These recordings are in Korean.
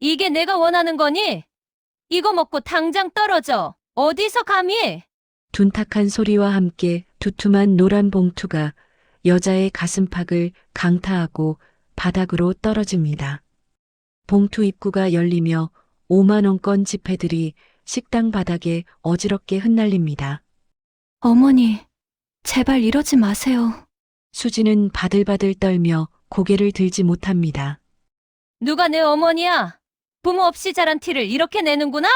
이게 내가 원하는 거니? 이거 먹고 당장 떨어져. 어디서 감히? 둔탁한 소리와 함께 두툼한 노란 봉투가 여자의 가슴팍을 강타하고 바닥으로 떨어집니다. 봉투 입구가 열리며 5만 원권 지폐들이 식당 바닥에 어지럽게 흩날립니다. 어머니, 제발 이러지 마세요. 수지는 바들바들 떨며 고개를 들지 못합니다. 누가 내 어머니야? 부모 없이 자란 티를 이렇게 내는구나?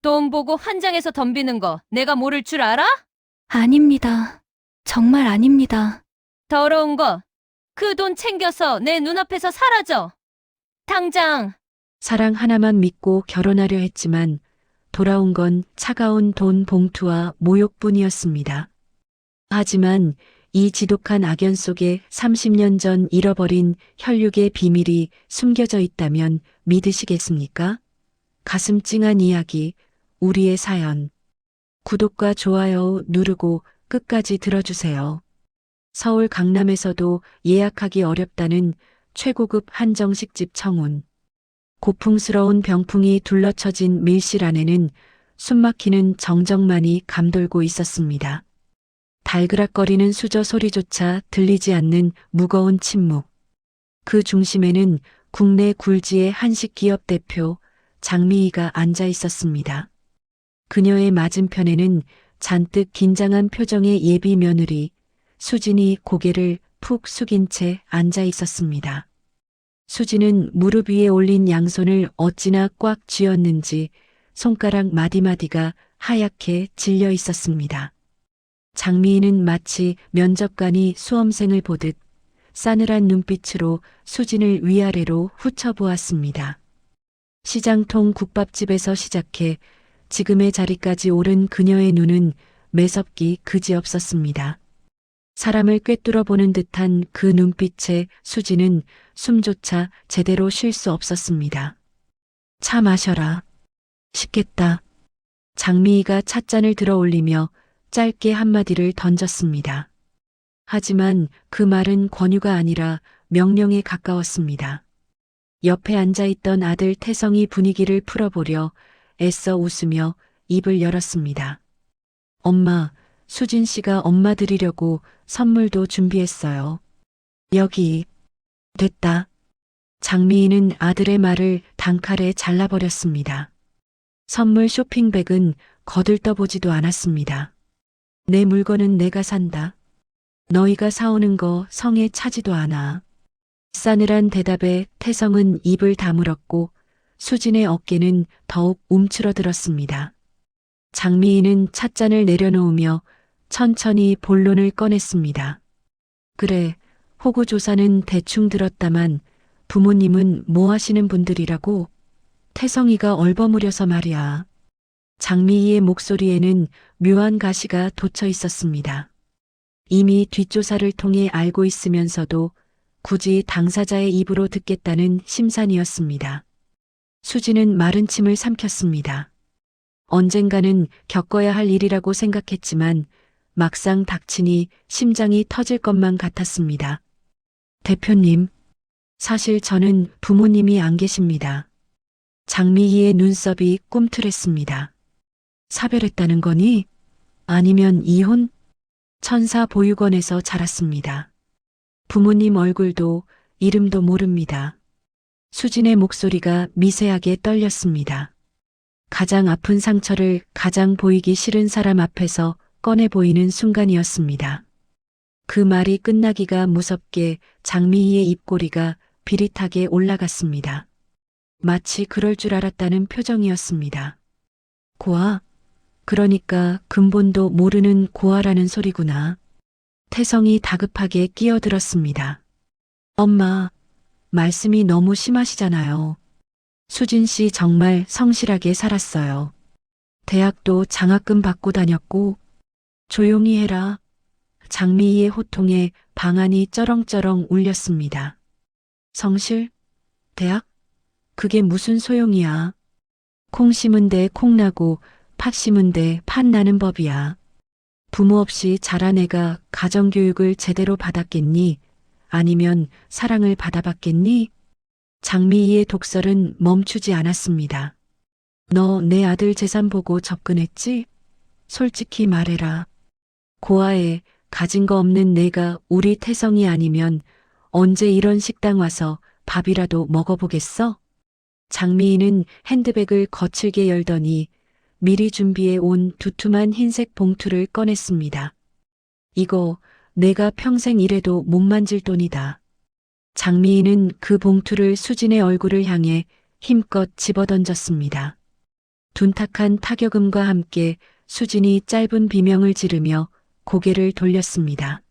돈 보고 환장해서 덤비는 거 내가 모를 줄 알아? 아닙니다. 정말 아닙니다. 더러운 거. 그 돈 챙겨서 내 눈앞에서 사라져. 당장. 사랑 하나만 믿고 결혼하려 했지만 돌아온 건 차가운 돈 봉투와 모욕뿐이었습니다. 하지만 이 지독한 악연 속에 30년 전 잃어버린 혈육의 비밀이 숨겨져 있다면 믿으시겠습니까? 가슴 찡한 이야기, 우리의 사연. 구독과 좋아요 누르고 끝까지 들어주세요. 서울 강남에서도 예약하기 어렵다는 최고급 한정식집 청운. 고풍스러운 병풍이 둘러쳐진 밀실 안에는 숨막히는 정적만이 감돌고 있었습니다. 달그락거리는 수저 소리조차 들리지 않는 무거운 침묵. 그 중심에는 국내 굴지의 한식 기업 대표 장미희가 앉아 있었습니다. 그녀의 맞은편에는 잔뜩 긴장한 표정의 예비 며느리 수진이 고개를 푹 숙인 채 앉아 있었습니다. 수진은 무릎 위에 올린 양손을 어찌나 꽉 쥐었는지 손가락 마디마디가 하얗게 질려 있었습니다. 장미희는 마치 면접관이 수험생을 보듯 싸늘한 눈빛으로 수진을 위아래로 훑어보았습니다. 시장통 국밥집에서 시작해 지금의 자리까지 오른 그녀의 눈은 매섭기 그지없었습니다. 사람을 꿰뚫어 보는 듯한 그 눈빛에 수진은 숨조차 제대로 쉴 수 없었습니다. 차 마셔라. 식겠다. 장미희가 찻잔을 들어 올리며 짧게 한마디를 던졌습니다. 하지만 그 말은 권유가 아니라 명령에 가까웠습니다. 옆에 앉아있던 아들 태성이 분위기를 풀어보려 애써 웃으며 입을 열었습니다. 엄마, 수진 씨가 엄마 드리려고 선물도 준비했어요. 여기. 됐다. 장미희는 아들의 말을 단칼에 잘라버렸습니다. 선물 쇼핑백은 거들떠보지도 않았습니다. 내 물건은 내가 산다. 너희가 사오는 거 성에 차지도 않아. 싸늘한 대답에 태성은 입을 다물었고 수진의 어깨는 더욱 움츠러들었습니다. 장미희는 찻잔을 내려놓으며 천천히 본론을 꺼냈습니다. 그래, 호구조사는 대충 들었다만 부모님은 뭐 하시는 분들이라고? 태성이가 얼버무려서 말이야. 장미희의 목소리에는 묘한 가시가 돋쳐 있었습니다. 이미 뒷조사를 통해 알고 있으면서도 굳이 당사자의 입으로 듣겠다는 심산이었습니다. 수지는 마른 침을 삼켰습니다. 언젠가는 겪어야 할 일이라고 생각했지만 막상 닥치니 심장이 터질 것만 같았습니다. 대표님, 사실 저는 부모님이 안 계십니다. 장미희의 눈썹이 꿈틀했습니다. 사별했다는 거니? 아니면 이혼? 천사 보육원에서 자랐습니다. 부모님 얼굴도 이름도 모릅니다. 수진의 목소리가 미세하게 떨렸습니다. 가장 아픈 상처를 가장 보이기 싫은 사람 앞에서 꺼내 보이는 순간이었습니다. 그 말이 끝나기가 무섭게 장미희의 입꼬리가 비릿하게 올라갔습니다. 마치 그럴 줄 알았다는 표정이었습니다. 고아? 그러니까 근본도 모르는 고아라는 소리구나. 태성이 다급하게 끼어들었습니다. 엄마, 말씀이 너무 심하시잖아요. 수진 씨 정말 성실하게 살았어요. 대학도 장학금 받고 다녔고, 조용히 해라. 장미희의 호통에 방안이 쩌렁쩌렁 울렸습니다. 성실? 대학? 그게 무슨 소용이야. 콩 심은 데 콩 나고 팥 심은 데 팥 나는 법이야. 부모 없이 자란 애가 가정교육을 제대로 받았겠니? 아니면 사랑을 받아봤겠니? 장미희의 독설은 멈추지 않았습니다. 너 내 아들 재산 보고 접근했지? 솔직히 말해라. 고아에 가진 거 없는 내가 우리 태성이 아니면 언제 이런 식당 와서 밥이라도 먹어보겠어? 장미희는 핸드백을 거칠게 열더니 미리 준비해 온 두툼한 흰색 봉투를 꺼냈습니다. 이거 내가 평생 일해도 못 만질 돈이다. 장미희는 그 봉투를 수진의 얼굴을 향해 힘껏 집어던졌습니다. 둔탁한 타격음과 함께 수진이 짧은 비명을 지르며 고개를 돌렸습니다.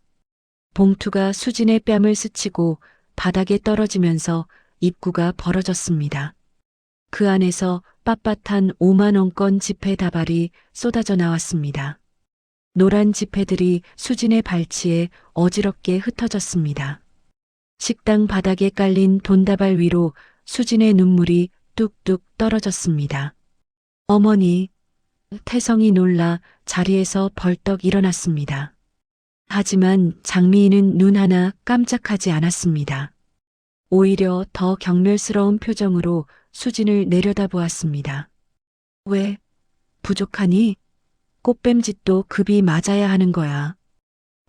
봉투가 수진의 뺨을 스치고 바닥에 떨어지면서 입구가 벌어졌습니다. 그 안에서 빳빳한 5만 원권 지폐 다발이 쏟아져 나왔습니다. 노란 지폐들이 수진의 발치에 어지럽게 흩어졌습니다. 식당 바닥에 깔린 돈다발 위로 수진의 눈물이 뚝뚝 떨어졌습니다. 어머니, 태성이 놀라 자리에서 벌떡 일어났습니다. 하지만 장미희는 눈 하나 깜짝하지 않았습니다. 오히려 더 경멸스러운 표정으로 수진을 내려다보았습니다. 왜? 부족하니? 꽃뱀짓도 급이 맞아야 하는 거야.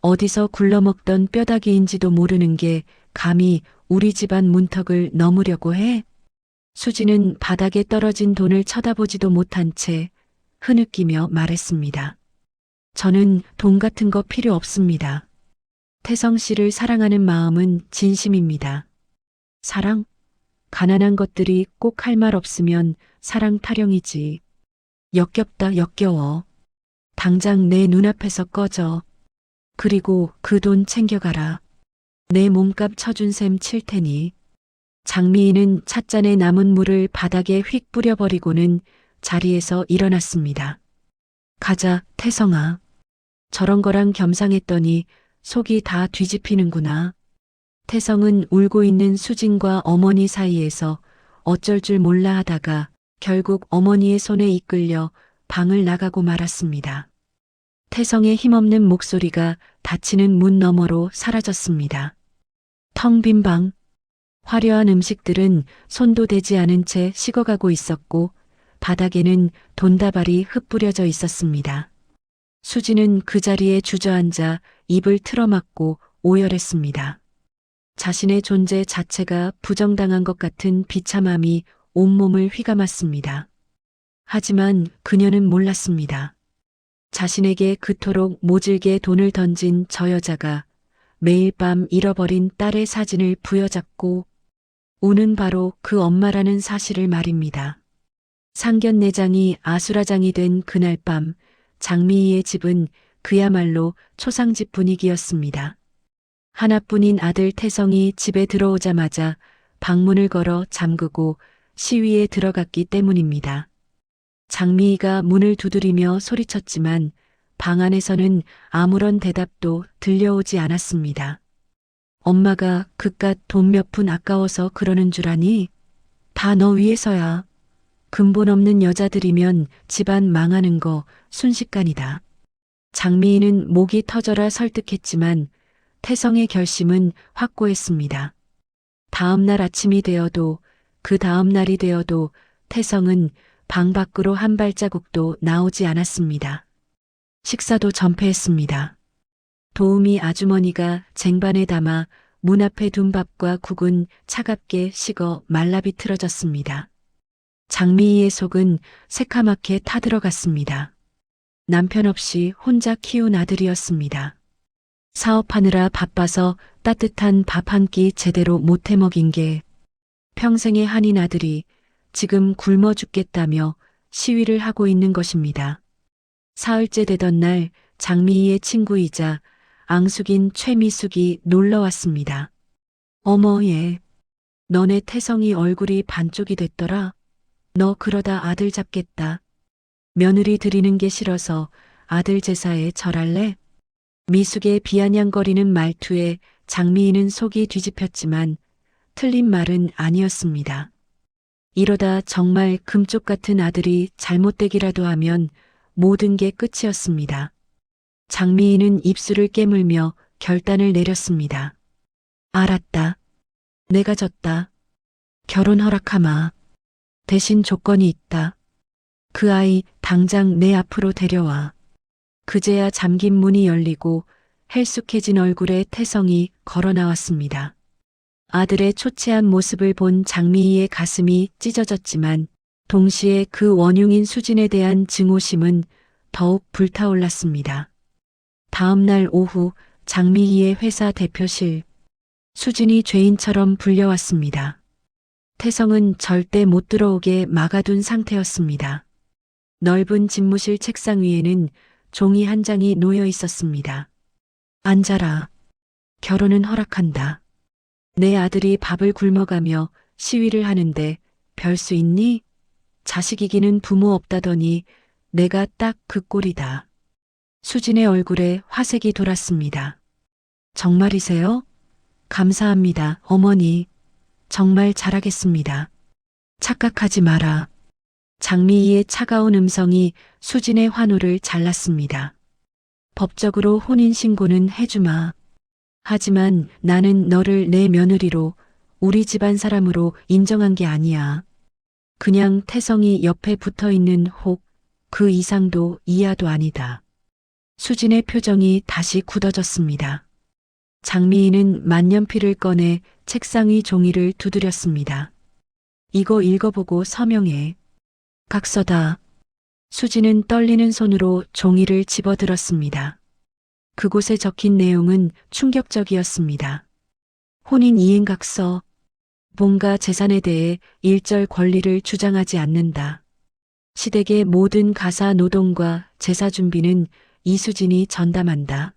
어디서 굴러먹던 뼈다귀인지도 모르는 게 감히 우리 집안 문턱을 넘으려고 해? 수진은 바닥에 떨어진 돈을 쳐다보지도 못한 채 흐느끼며 말했습니다. 저는 돈 같은 거 필요 없습니다. 태성 씨를 사랑하는 마음은 진심입니다. 사랑? 가난한 것들이 꼭 할 말 없으면 사랑 타령이지. 역겹다 역겨워. 당장 내 눈앞에서 꺼져. 그리고 그 돈 챙겨가라. 내 몸값 쳐준 셈 칠 테니. 장미희는 찻잔에 남은 물을 바닥에 휙 뿌려버리고는 자리에서 일어났습니다. 가자, 태성아. 저런 거랑 겸상했더니 속이 다 뒤집히는구나. 태성은 울고 있는 수진과 어머니 사이에서 어쩔 줄 몰라 하다가 결국 어머니의 손에 이끌려 방을 나가고 말았습니다. 태성의 힘없는 목소리가 닫히는 문 너머로 사라졌습니다. 텅 빈 방. 화려한 음식들은 손도 대지 않은 채 식어가고 있었고 바닥에는 돈다발이 흩뿌려져 있었습니다. 수지는 그 자리에 주저앉아 입을 틀어막고 오열했습니다. 자신의 존재 자체가 부정당한 것 같은 비참함이 온몸을 휘감았습니다. 하지만 그녀는 몰랐습니다. 자신에게 그토록 모질게 돈을 던진 저 여자가 매일 밤 잃어버린 딸의 사진을 부여잡고 우는 바로 그 엄마라는 사실을 말입니다. 상견례장이 아수라장이 된 그날 밤 장미희의 집은 그야말로 초상집 분위기였습니다. 하나뿐인 아들 태성이 집에 들어오자마자 방문을 걸어 잠그고 시위에 들어갔기 때문입니다. 장미희가 문을 두드리며 소리쳤지만 방 안에서는 아무런 대답도 들려오지 않았습니다. 엄마가 그깟 돈 몇 푼 아까워서 그러는 줄 아니? 다 너 위해서야. 근본 없는 여자들이면 집안 망하는 거 순식간이다. 장미희는 목이 터져라 설득했지만 태성의 결심은 확고했습니다. 다음 날 아침이 되어도 그 다음 날이 되어도 태성은 방 밖으로 한 발자국도 나오지 않았습니다. 식사도 전폐했습니다. 도우미 아주머니가 쟁반에 담아 문 앞에 둔 밥과 국은 차갑게 식어 말라 비틀어졌습니다. 장미희의 속은 새카맣게 타들어갔습니다. 남편 없이 혼자 키운 아들이었습니다. 사업하느라 바빠서 따뜻한 밥 한 끼 제대로 못 해먹인 게 평생의 한인 아들이 지금 굶어 죽겠다며 시위를 하고 있는 것입니다. 사흘째 되던 날 장미희의 친구이자 앙숙인 최미숙이 놀러 왔습니다. 어머 얘, 너네 태성이 얼굴이 반쪽이 됐더라. 너 그러다 아들 잡겠다. 며느리 드리는 게 싫어서 아들 제사에 절할래? 미숙의 비아냥거리는 말투에 장미희는 속이 뒤집혔지만 틀린 말은 아니었습니다. 이러다 정말 금쪽 같은 아들이 잘못되기라도 하면 모든 게 끝이었습니다. 장미희는 입술을 깨물며 결단을 내렸습니다. 알았다. 내가 졌다. 결혼 허락하마. 대신 조건이 있다. 그 아이 당장 내 앞으로 데려와. 그제야 잠긴 문이 열리고 헬쑥해진 얼굴에 태성이 걸어 나왔습니다. 아들의 초췌한 모습을 본 장미희의 가슴이 찢어졌지만 동시에 그 원흉인 수진에 대한 증오심은 더욱 불타올랐습니다. 다음 날 오후 장미희의 회사 대표실. 수진이 죄인처럼 불려왔습니다. 태성은 절대 못 들어오게 막아둔 상태였습니다. 넓은 집무실 책상 위에는 종이 한 장이 놓여 있었습니다. 앉아라. 결혼은 허락한다. 내 아들이 밥을 굶어가며 시위를 하는데 별 수 있니? 자식 이기는 부모 없다더니 내가 딱 그 꼴이다. 수진의 얼굴에 화색이 돌았습니다. 정말이세요? 감사합니다, 어머니. 정말 잘하겠습니다. 착각하지 마라. 장미희의 차가운 음성이 수진의 환호를 잘랐습니다. 법적으로 혼인신고는 해주마. 하지만 나는 너를 내 며느리로 우리 집안 사람으로 인정한 게 아니야. 그냥 태성이 옆에 붙어 있는 혹 그 이상도 이하도 아니다. 수진의 표정이 다시 굳어졌습니다. 장미희는 만년필을 꺼내 책상 위 종이를 두드렸습니다. 이거 읽어보고 서명해. 각서다. 수진은 떨리는 손으로 종이를 집어들었습니다. 그곳에 적힌 내용은 충격적이었습니다. 혼인 이행각서. 본가 재산에 대해 일절 권리를 주장하지 않는다. 시댁의 모든 가사 노동과 제사 준비는 이수진이 전담한다.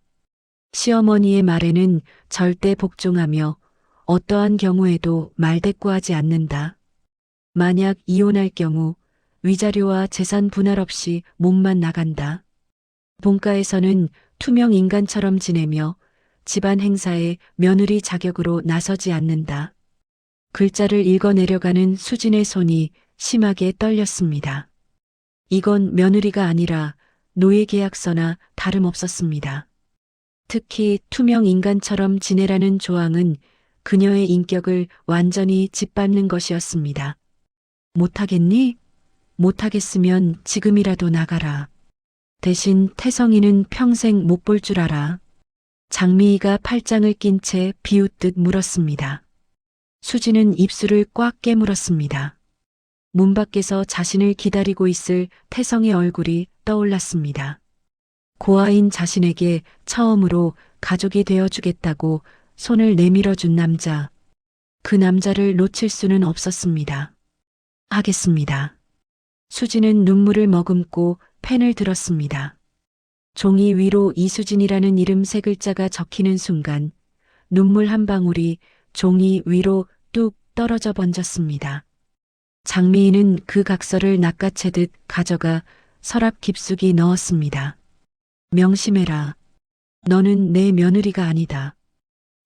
시어머니의 말에는 절대 복종하며 어떠한 경우에도 말대꾸하지 않는다. 만약 이혼할 경우 위자료와 재산 분할 없이 몸만 나간다. 본가에서는 투명 인간처럼 지내며 집안 행사에 며느리 자격으로 나서지 않는다. 글자를 읽어내려가는 수진의 손이 심하게 떨렸습니다. 이건 며느리가 아니라 노예 계약서나 다름없었습니다. 특히 투명 인간처럼 지내라는 조항은 그녀의 인격을 완전히 짓밟는 것이었습니다. 못하겠니? 못하겠으면 지금이라도 나가라. 대신 태성이는 평생 못 볼 줄 알아. 장미희가 팔짱을 낀 채 비웃듯 물었습니다. 수진은 입술을 꽉 깨물었습니다. 문 밖에서 자신을 기다리고 있을 태성의 얼굴이 떠올랐습니다. 고아인 자신에게 처음으로 가족이 되어주겠다고 손을 내밀어준 남자. 그 남자를 놓칠 수는 없었습니다. 하겠습니다. 수진은 눈물을 머금고 펜을 들었습니다. 종이 위로 이수진이라는 이름 세 글자가 적히는 순간 눈물 한 방울이 종이 위로 뚝 떨어져 번졌습니다. 장미희는 그 각서를 낚아채듯 가져가 서랍 깊숙이 넣었습니다. 명심해라. 너는 내 며느리가 아니다.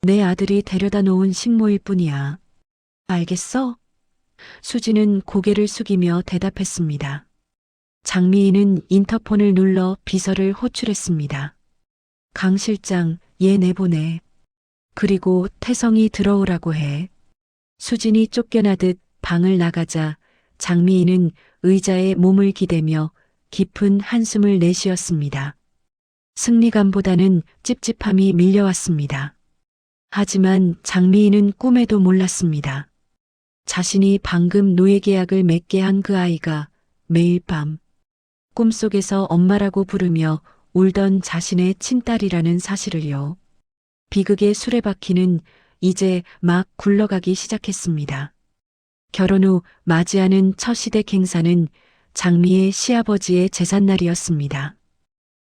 내 아들이 데려다 놓은 식모일 뿐이야. 알겠어? 수진은 고개를 숙이며 대답했습니다. 장미희는 인터폰을 눌러 비서를 호출했습니다. 강 실장, 얘 내보내. 그리고 태성이 들어오라고 해. 수진이 쫓겨나듯 방을 나가자 장미희는 의자에 몸을 기대며 깊은 한숨을 내쉬었습니다. 승리감보다는 찝찝함이 밀려왔습니다. 하지만 장미희는 꿈에도 몰랐습니다. 자신이 방금 노예계약을 맺게 한 그 아이가 매일 밤 꿈속에서 엄마라고 부르며 울던 자신의 친딸이라는 사실을요. 비극의 수레바퀴는 이제 막 굴러가기 시작했습니다. 결혼 후 맞이하는 첫 시댁 행사는 장미의 시아버지의 제삿날이었습니다.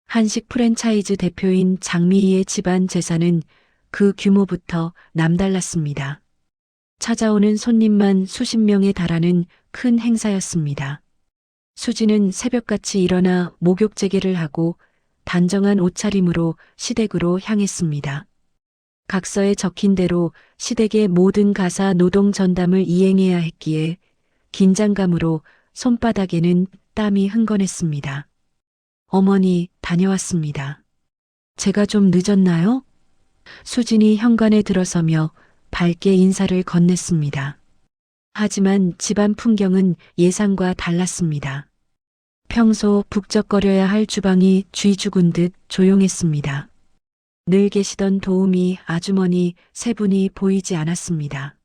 한식 프랜차이즈 대표인 장미희의 집안 재산은 그 규모부터 남달랐습니다. 찾아오는 손님만 수십 명에 달하는 큰 행사였습니다. 수지는 새벽같이 일어나 목욕재개를 하고 단정한 옷차림으로 시댁으로 향했습니다. 각서에 적힌 대로 시댁의 모든 가사 노동 전담을 이행해야 했기에 긴장감으로 손바닥에는 땀이 흥건했습니다. 어머니, 다녀왔습니다. 제가 좀 늦었나요? 수진이 현관에 들어서며 밝게 인사를 건넸습니다. 하지만 집안 풍경은 예상과 달랐습니다. 평소 북적거려야 할 주방이 쥐 죽은 듯 조용했습니다. 늘 계시던 도우미 아주머니 세 분이 보이지 않았습니다.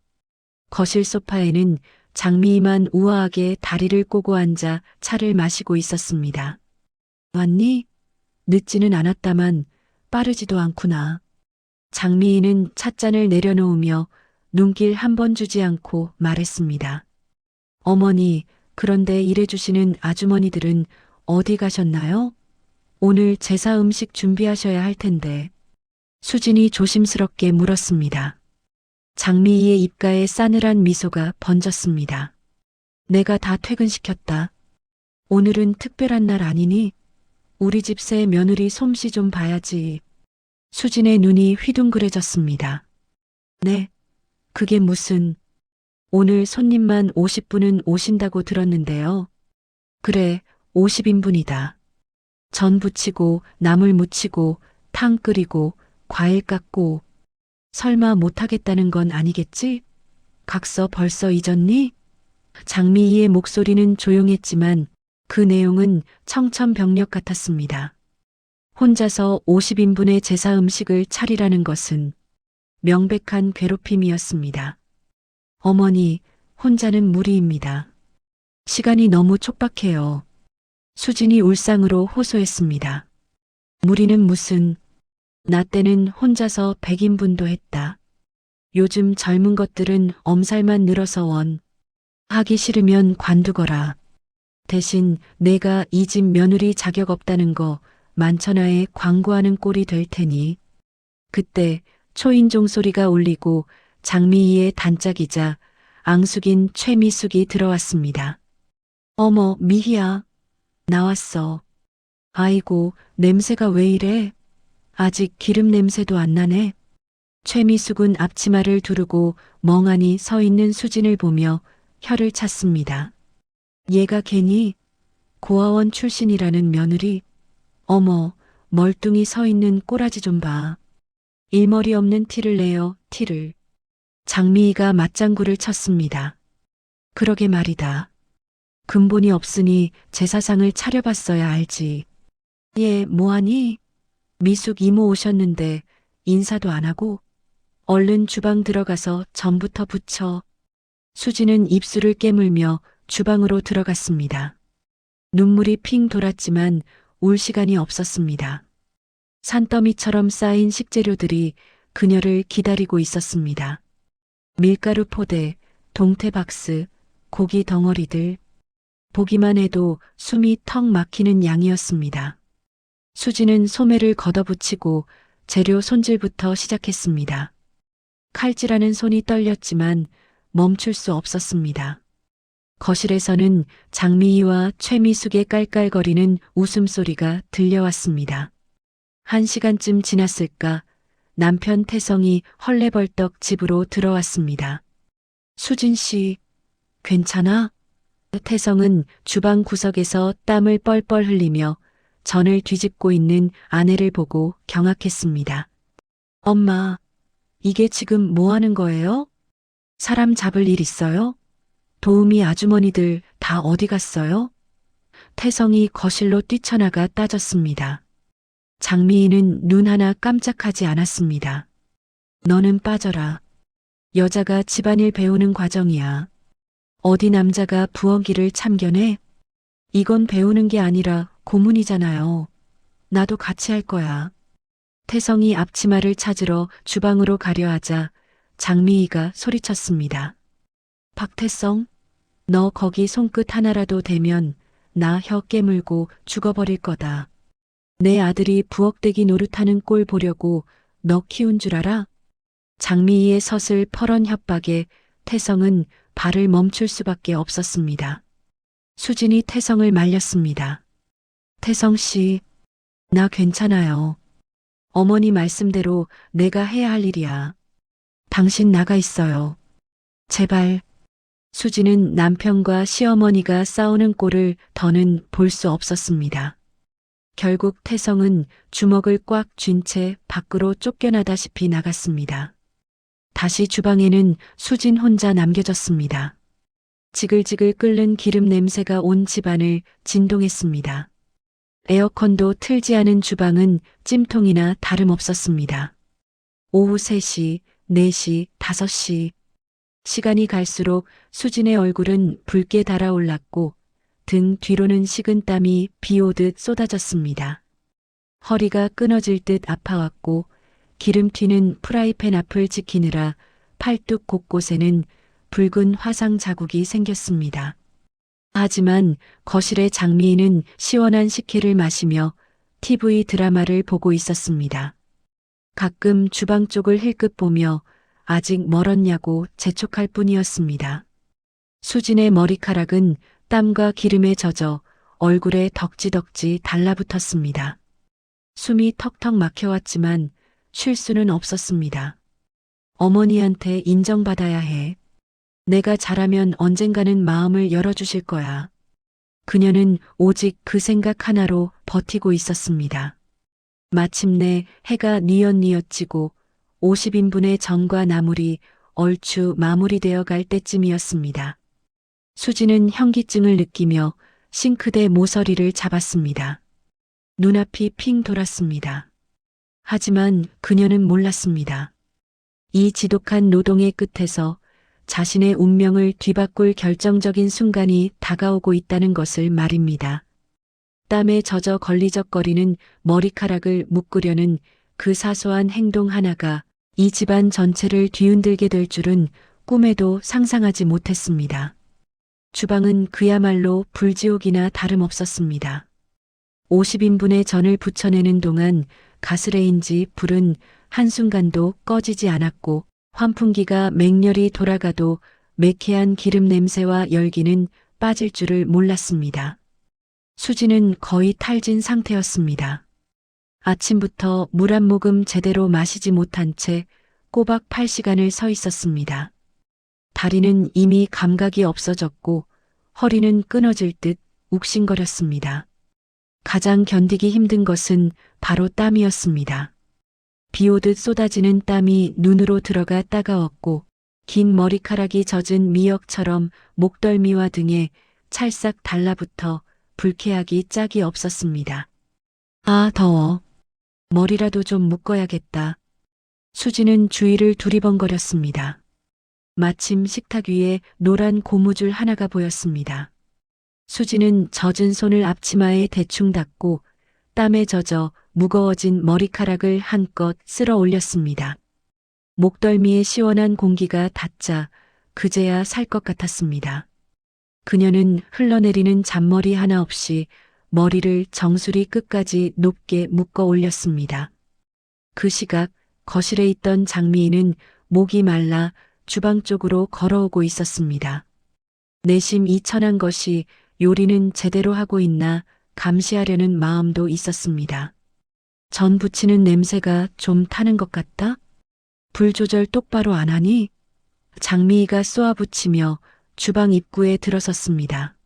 거실 소파에는 장미희만 우아하게 다리를 꼬고 앉아 차를 마시고 있었습니다. 왔니? 늦지는 않았다만 빠르지도 않구나. 장미희는 찻잔을 내려놓으며 눈길 한 번 주지 않고 말했습니다. 어머니, 그런데 일해주시는 아주머니들은 어디 가셨나요? 오늘 제사 음식 준비하셔야 할 텐데. 수진이 조심스럽게 물었습니다. 장미희의 입가에 싸늘한 미소가 번졌습니다. 내가 다 퇴근시켰다. 오늘은 특별한 날 아니니? 우리 집 새 며느리 솜씨 좀 봐야지. 수진의 눈이 휘둥그레졌습니다. 네, 그게 무슨... 오늘 손님만 50분은 오신다고 들었는데요. 그래, 50인분이다. 전 부치고 나물 무치고 탕 끓이고 과일 깎고. 설마 못하겠다는 건 아니겠지? 각서 벌써 잊었니? 장미희의 목소리는 조용했지만 그 내용은 청천벽력 같았습니다. 혼자서 50인분의 제사 음식을 차리라는 것은 명백한 괴롭힘이었습니다. 어머니, 혼자는 무리입니다. 시간이 너무 촉박해요. 수진이 울상으로 호소했습니다. 무리는 무슨... 나 때는 혼자서 100인분도 했다. 요즘 젊은 것들은 엄살만 늘어서 원. 하기 싫으면 관두거라. 대신 내가 이 집 며느리 자격 없다는 거 만천하에 광고하는 꼴이 될 테니. 그때 초인종 소리가 울리고 장미희의 단짝이자 앙숙인 최미숙이 들어왔습니다. 어머, 미희야. 나왔어. 아이고, 냄새가 왜 이래? 아직 기름 냄새도 안 나네. 최미숙은 앞치마를 두르고 멍하니 서 있는 수진을 보며 혀를 찼습니다. 얘가 괜히 고아원 출신이라는 며느리. 어머, 멀뚱히 서 있는 꼬라지 좀 봐. 일머리 없는 티를 내요, 티를. 장미희가 맞장구를 쳤습니다. 그러게 말이다. 근본이 없으니 제사상을 차려봤어야 알지. 얘 뭐하니? 미숙 이모 오셨는데 인사도 안 하고. 얼른 주방 들어가서 전부터 부쳐. 수지는 입술을 깨물며 주방으로 들어갔습니다. 눈물이 핑 돌았지만 울 시간이 없었습니다. 산더미처럼 쌓인 식재료들이 그녀를 기다리고 있었습니다. 밀가루 포대, 동태박스, 고기 덩어리들. 보기만 해도 숨이 턱 막히는 양이었습니다. 수지는 소매를 걷어붙이고 재료 손질부터 시작했습니다. 칼질하는 손이 떨렸지만 멈출 수 없었습니다. 거실에서는 장미희와 최미숙의 깔깔거리는 웃음소리가 들려왔습니다. 1시간쯤 지났을까 남편 태성이 헐레벌떡 집으로 들어왔습니다. 수진 씨, 괜찮아? 태성은 주방 구석에서 땀을 뻘뻘 흘리며 전을 뒤집고 있는 아내를 보고 경악했습니다. 엄마, 이게 지금 뭐 하는 거예요? 사람 잡을 일 있어요? 도우미 아주머니들 다 어디 갔어요? 태성이 거실로 뛰쳐나가 따졌습니다. 장미희는 눈 하나 깜짝하지 않았습니다. 너는 빠져라. 여자가 집안일 배우는 과정이야. 어디 남자가 부엌일을 참견해? 이건 배우는 게 아니라 고문이잖아요. 나도 같이 할 거야. 태성이 앞치마를 찾으러 주방으로 가려 하자 장미희가 소리쳤습니다. 박태성, 너 거기 손끝 하나라도 대면 나 혀 깨물고 죽어버릴 거다. 내 아들이 부엌대기 노릇하는 꼴 보려고 너 키운 줄 알아? 장미희의 서슬 퍼런 협박에 태성은 발을 멈출 수밖에 없었습니다. 수진이 태성을 말렸습니다. 태성 씨, 나 괜찮아요. 어머니 말씀대로 내가 해야 할 일이야. 당신 나가 있어요. 제발. 수진은 남편과 시어머니가 싸우는 꼴을 더는 볼 수 없었습니다. 결국 태성은 주먹을 꽉 쥔 채 밖으로 쫓겨나다시피 나갔습니다. 다시 주방에는 수진 혼자 남겨졌습니다. 지글지글 끓는 기름 냄새가 온 집안을 진동했습니다. 에어컨도 틀지 않은 주방은 찜통이나 다름없었습니다. 오후 3시, 4시, 5시. 시간이 갈수록 수진의 얼굴은 붉게 달아올랐고 등 뒤로는 식은 땀이 비 오듯 쏟아졌습니다. 허리가 끊어질 듯 아파왔고 기름 튀는 프라이팬 앞을 지키느라 팔뚝 곳곳에는 붉은 화상 자국이 생겼습니다. 하지만 거실의 장미인은 시원한 식혜를 마시며 TV 드라마를 보고 있었습니다. 가끔 주방 쪽을 힐끗 보며 아직 멀었냐고 재촉할 뿐이었습니다. 수진의 머리카락은 땀과 기름에 젖어 얼굴에 덕지덕지 달라붙었습니다. 숨이 턱턱 막혀왔지만 쉴 수는 없었습니다. 어머니한테 인정받아야 해. 내가 잘하면 언젠가는 마음을 열어주실 거야. 그녀는 오직 그 생각 하나로 버티고 있었습니다. 마침내 해가 뉘엿뉘엿 지고 50인분의 전과 나물이 얼추 마무리되어 갈 때쯤이었습니다. 수지는 현기증을 느끼며 싱크대 모서리를 잡았습니다. 눈앞이 핑 돌았습니다. 하지만 그녀는 몰랐습니다. 이 지독한 노동의 끝에서 자신의 운명을 뒤바꿀 결정적인 순간이 다가오고 있다는 것을 말입니다. 땀에 젖어 걸리적거리는 머리카락을 묶으려는 그 사소한 행동 하나가 이 집안 전체를 뒤흔들게 될 줄은 꿈에도 상상하지 못했습니다. 주방은 그야말로 불지옥이나 다름없었습니다. 50인분의 전을 부쳐내는 동안 가스레인지 불은 한순간도 꺼지지 않았고 환풍기가 맹렬히 돌아가도 매캐한 기름 냄새와 열기는 빠질 줄을 몰랐습니다. 수지는 거의 탈진 상태였습니다. 아침부터 물 한 모금 제대로 마시지 못한 채 꼬박 8시간을 서 있었습니다. 다리는 이미 감각이 없어졌고 허리는 끊어질 듯 욱신거렸습니다. 가장 견디기 힘든 것은 바로 땀이었습니다. 비 오듯 쏟아지는 땀이 눈으로 들어가 따가웠고 긴 머리카락이 젖은 미역처럼 목덜미와 등에 찰싹 달라붙어 불쾌하기 짝이 없었습니다. 아, 더워. 머리라도 좀 묶어야겠다. 수지는 주위를 두리번거렸습니다. 마침 식탁 위에 노란 고무줄 하나가 보였습니다. 수지는 젖은 손을 앞치마에 대충 닦고 땀에 젖어 무거워진 머리카락을 한껏 쓸어 올렸습니다. 목덜미에 시원한 공기가 닿자 그제야 살 것 같았습니다. 그녀는 흘러내리는 잔머리 하나 없이 머리를 정수리 끝까지 높게 묶어 올렸습니다. 그 시각 거실에 있던 장미인은 목이 말라 주방 쪽으로 걸어오고 있었습니다. 내심 이천한 것이 요리는 제대로 하고 있나 감시하려는 마음도 있었습니다. 전 부치는 냄새가 좀 타는 것 같다? 불 조절 똑바로 안 하니? 장미희가 쏘아붙이며 주방 입구에 들어섰습니다.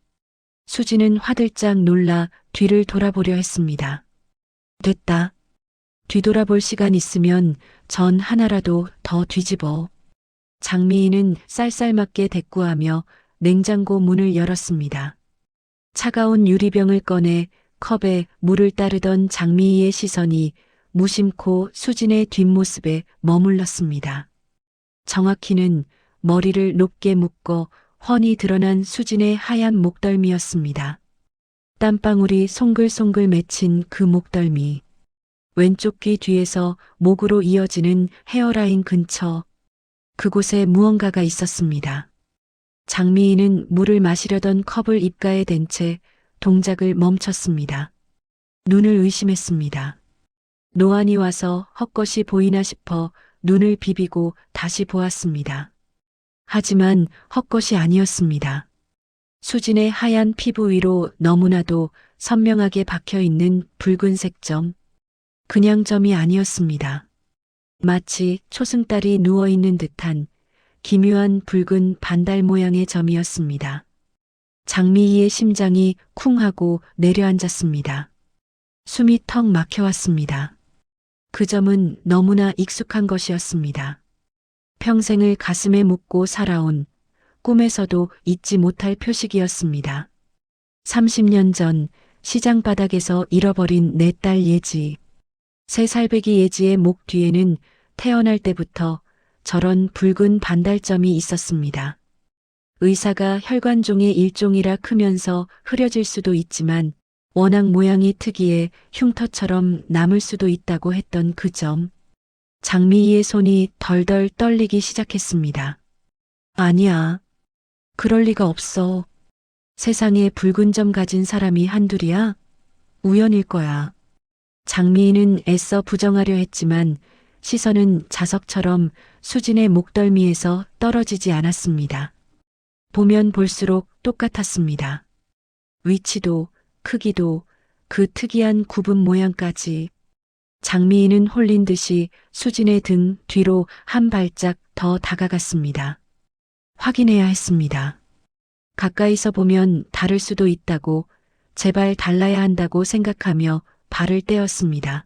수지는 화들짝 놀라 뒤를 돌아보려 했습니다. 됐다. 뒤돌아볼 시간 있으면 전 하나라도 더 뒤집어. 장미희는 쌀쌀맞게 대꾸하며 냉장고 문을 열었습니다. 차가운 유리병을 꺼내 컵에 물을 따르던 장미희의 시선이 무심코 수진의 뒷모습에 머물렀습니다. 정확히는 머리를 높게 묶어 훤히 드러난 수진의 하얀 목덜미였습니다. 땀방울이 송글송글 맺힌 그 목덜미. 왼쪽 귀 뒤에서 목으로 이어지는 헤어라인 근처. 그곳에 무언가가 있었습니다. 장미희는 물을 마시려던 컵을 입가에 댄 채 동작을 멈췄습니다. 눈을 의심했습니다. 노안이 와서 헛것이 보이나 싶어 눈을 비비고 다시 보았습니다. 하지만 헛것이 아니었습니다. 수진의 하얀 피부 위로 너무나도 선명하게 박혀있는 붉은색 점. 그냥 점이 아니었습니다. 마치 초승달이 누워있는 듯한 기묘한 붉은 반달 모양의 점이었습니다. 장미희의 심장이 쿵 하고 내려앉았습니다. 숨이 턱 막혀왔습니다. 그 점은 너무나 익숙한 것이었습니다. 평생을 가슴에 묻고 살아온 꿈에서도 잊지 못할 표식이었습니다. 30년 전 시장 바닥에서 잃어버린 내 딸 예지. 새살배기 예지의 목 뒤에는 태어날 때부터 저런 붉은 반달점이 있었습니다. 의사가 혈관종의 일종이라 크면서 흐려질 수도 있지만 워낙 모양이 특이해 흉터처럼 남을 수도 있다고 했던 그 점. 장미희의 손이 덜덜 떨리기 시작했습니다. 아니야. 그럴 리가 없어. 세상에 붉은 점 가진 사람이 한둘이야? 우연일 거야. 장미희는 애써 부정하려 했지만 시선은 자석처럼 수진의 목덜미에서 떨어지지 않았습니다. 보면 볼수록 똑같았습니다. 위치도, 크기도, 그 특이한 구분 모양까지. 장미희는 홀린 듯이 수진의 등 뒤로 한 발짝 더 다가갔습니다. 확인해야 했습니다. 가까이서 보면 다를 수도 있다고, 제발 달라야 한다고 생각하며 발을 떼었습니다.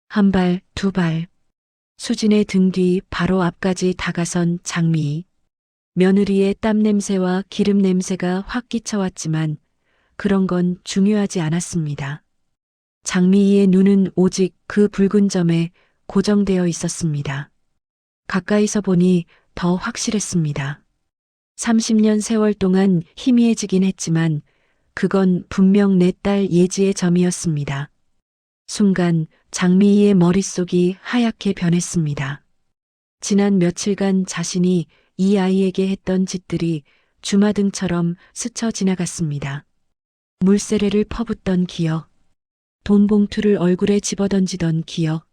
한 발, 두 발. 수진의 등 뒤 바로 앞까지 다가선 장미희. 며느리의 땀 냄새와 기름 냄새가 확 끼쳐왔지만 그런 건 중요하지 않았습니다. 장미희의 눈은 오직 그 붉은 점에 고정되어 있었습니다. 가까이서 보니 더 확실했습니다. 30년 세월 동안 희미해지긴 했지만 그건 분명 내 딸 예지의 점이었습니다. 순간 장미희의 머릿속이 하얗게 변했습니다. 지난 며칠간 자신이 이 아이에게 했던 짓들이 주마등처럼 스쳐 지나갔습니다. 물세례를 퍼붓던 기억, 돈 봉투를 얼굴에 집어던지던 기억,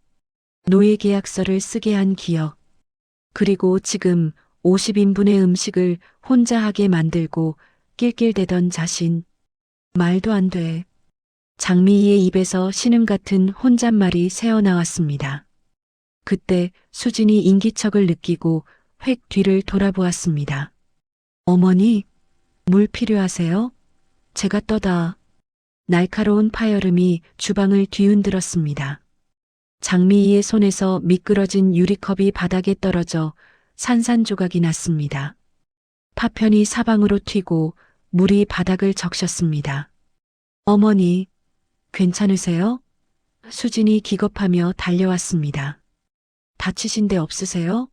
노예 계약서를 쓰게 한 기억, 그리고 지금 50인분의 음식을 혼자 하게 만들고 낄낄대던 자신. 말도 안 돼. 장미희의 입에서 신음 같은 혼잣말이 새어나왔습니다. 그때 수진이 인기척을 느끼고 획 뒤를 돌아보았습니다. 어머니, 물 필요하세요? 제가 떠다. 날카로운 파열음이 주방을 뒤흔들었습니다. 장미희의 손에서 미끄러진 유리컵이 바닥에 떨어져 산산조각이 났습니다. 파편이 사방으로 튀고 물이 바닥을 적셨습니다. 어머니, 괜찮으세요? 수진이 기겁하며 달려왔습니다. 다치신 데 없으세요?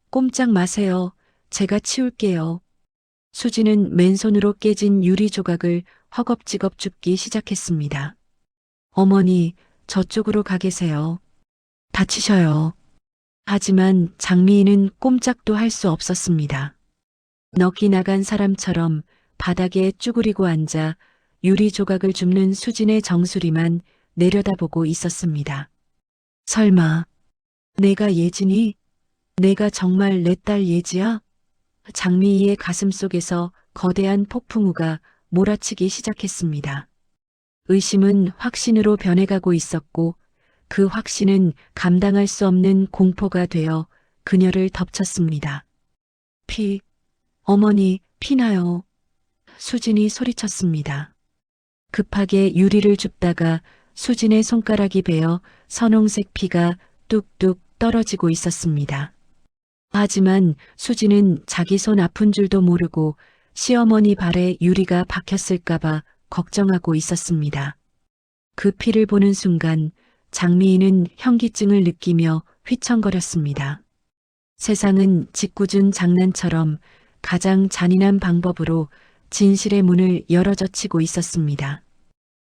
꼼짝 마세요. 제가 치울게요. 수진은 맨손으로 깨진 유리 조각을 허겁지겁 줍기 시작했습니다. 어머니, 저쪽으로 가 계세요. 다치셔요. 하지만 장미희는 꼼짝도 할 수 없었습니다. 넋이 나간 사람처럼 바닥에 쭈그리고 앉아 유리 조각을 줍는 수진의 정수리만 내려다보고 있었습니다. 설마 내가 예진이? 내가 정말 내 딸 예지야? 장미희의 가슴 속에서 거대한 폭풍우가 몰아치기 시작했습니다. 의심은 확신으로 변해가고 있었고 그 확신은 감당할 수 없는 공포가 되어 그녀를 덮쳤습니다. 어머니, 피나요. 수진이 소리쳤습니다. 급하게 유리를 줍다가 수진의 손가락이 베어 선홍색 피가 뚝뚝 떨어지고 있었습니다. 하지만 수진은 자기 손 아픈 줄도 모르고 시어머니 발에 유리가 박혔을까봐 걱정하고 있었습니다. 그 피를 보는 순간 장미희는 현기증을 느끼며 휘청거렸습니다. 세상은 짓궂은 장난처럼 가장 잔인한 방법으로 진실의 문을 열어젖히고 있었습니다.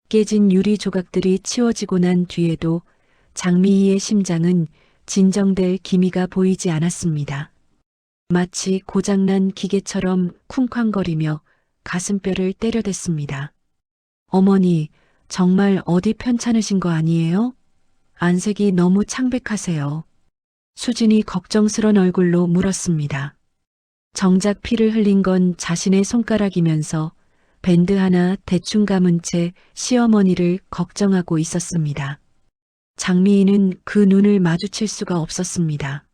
깨진 유리 조각들이 치워지고 난 뒤에도 장미희의 심장은 진정될 기미가 보이지 않았습니다. 마치 고장난 기계처럼 쿵쾅거리며 가슴뼈를 때려댔습니다. 어머니, 정말 어디 편찮으신 거 아니에요? 안색이 너무 창백하세요. 수진이 걱정스런 얼굴로 물었습니다. 정작 피를 흘린 건 자신의 손가락이면서 밴드 하나 대충 감은 채 시어머니를 걱정하고 있었습니다. 장미희는 그 눈을 마주칠 수가 없었습니다.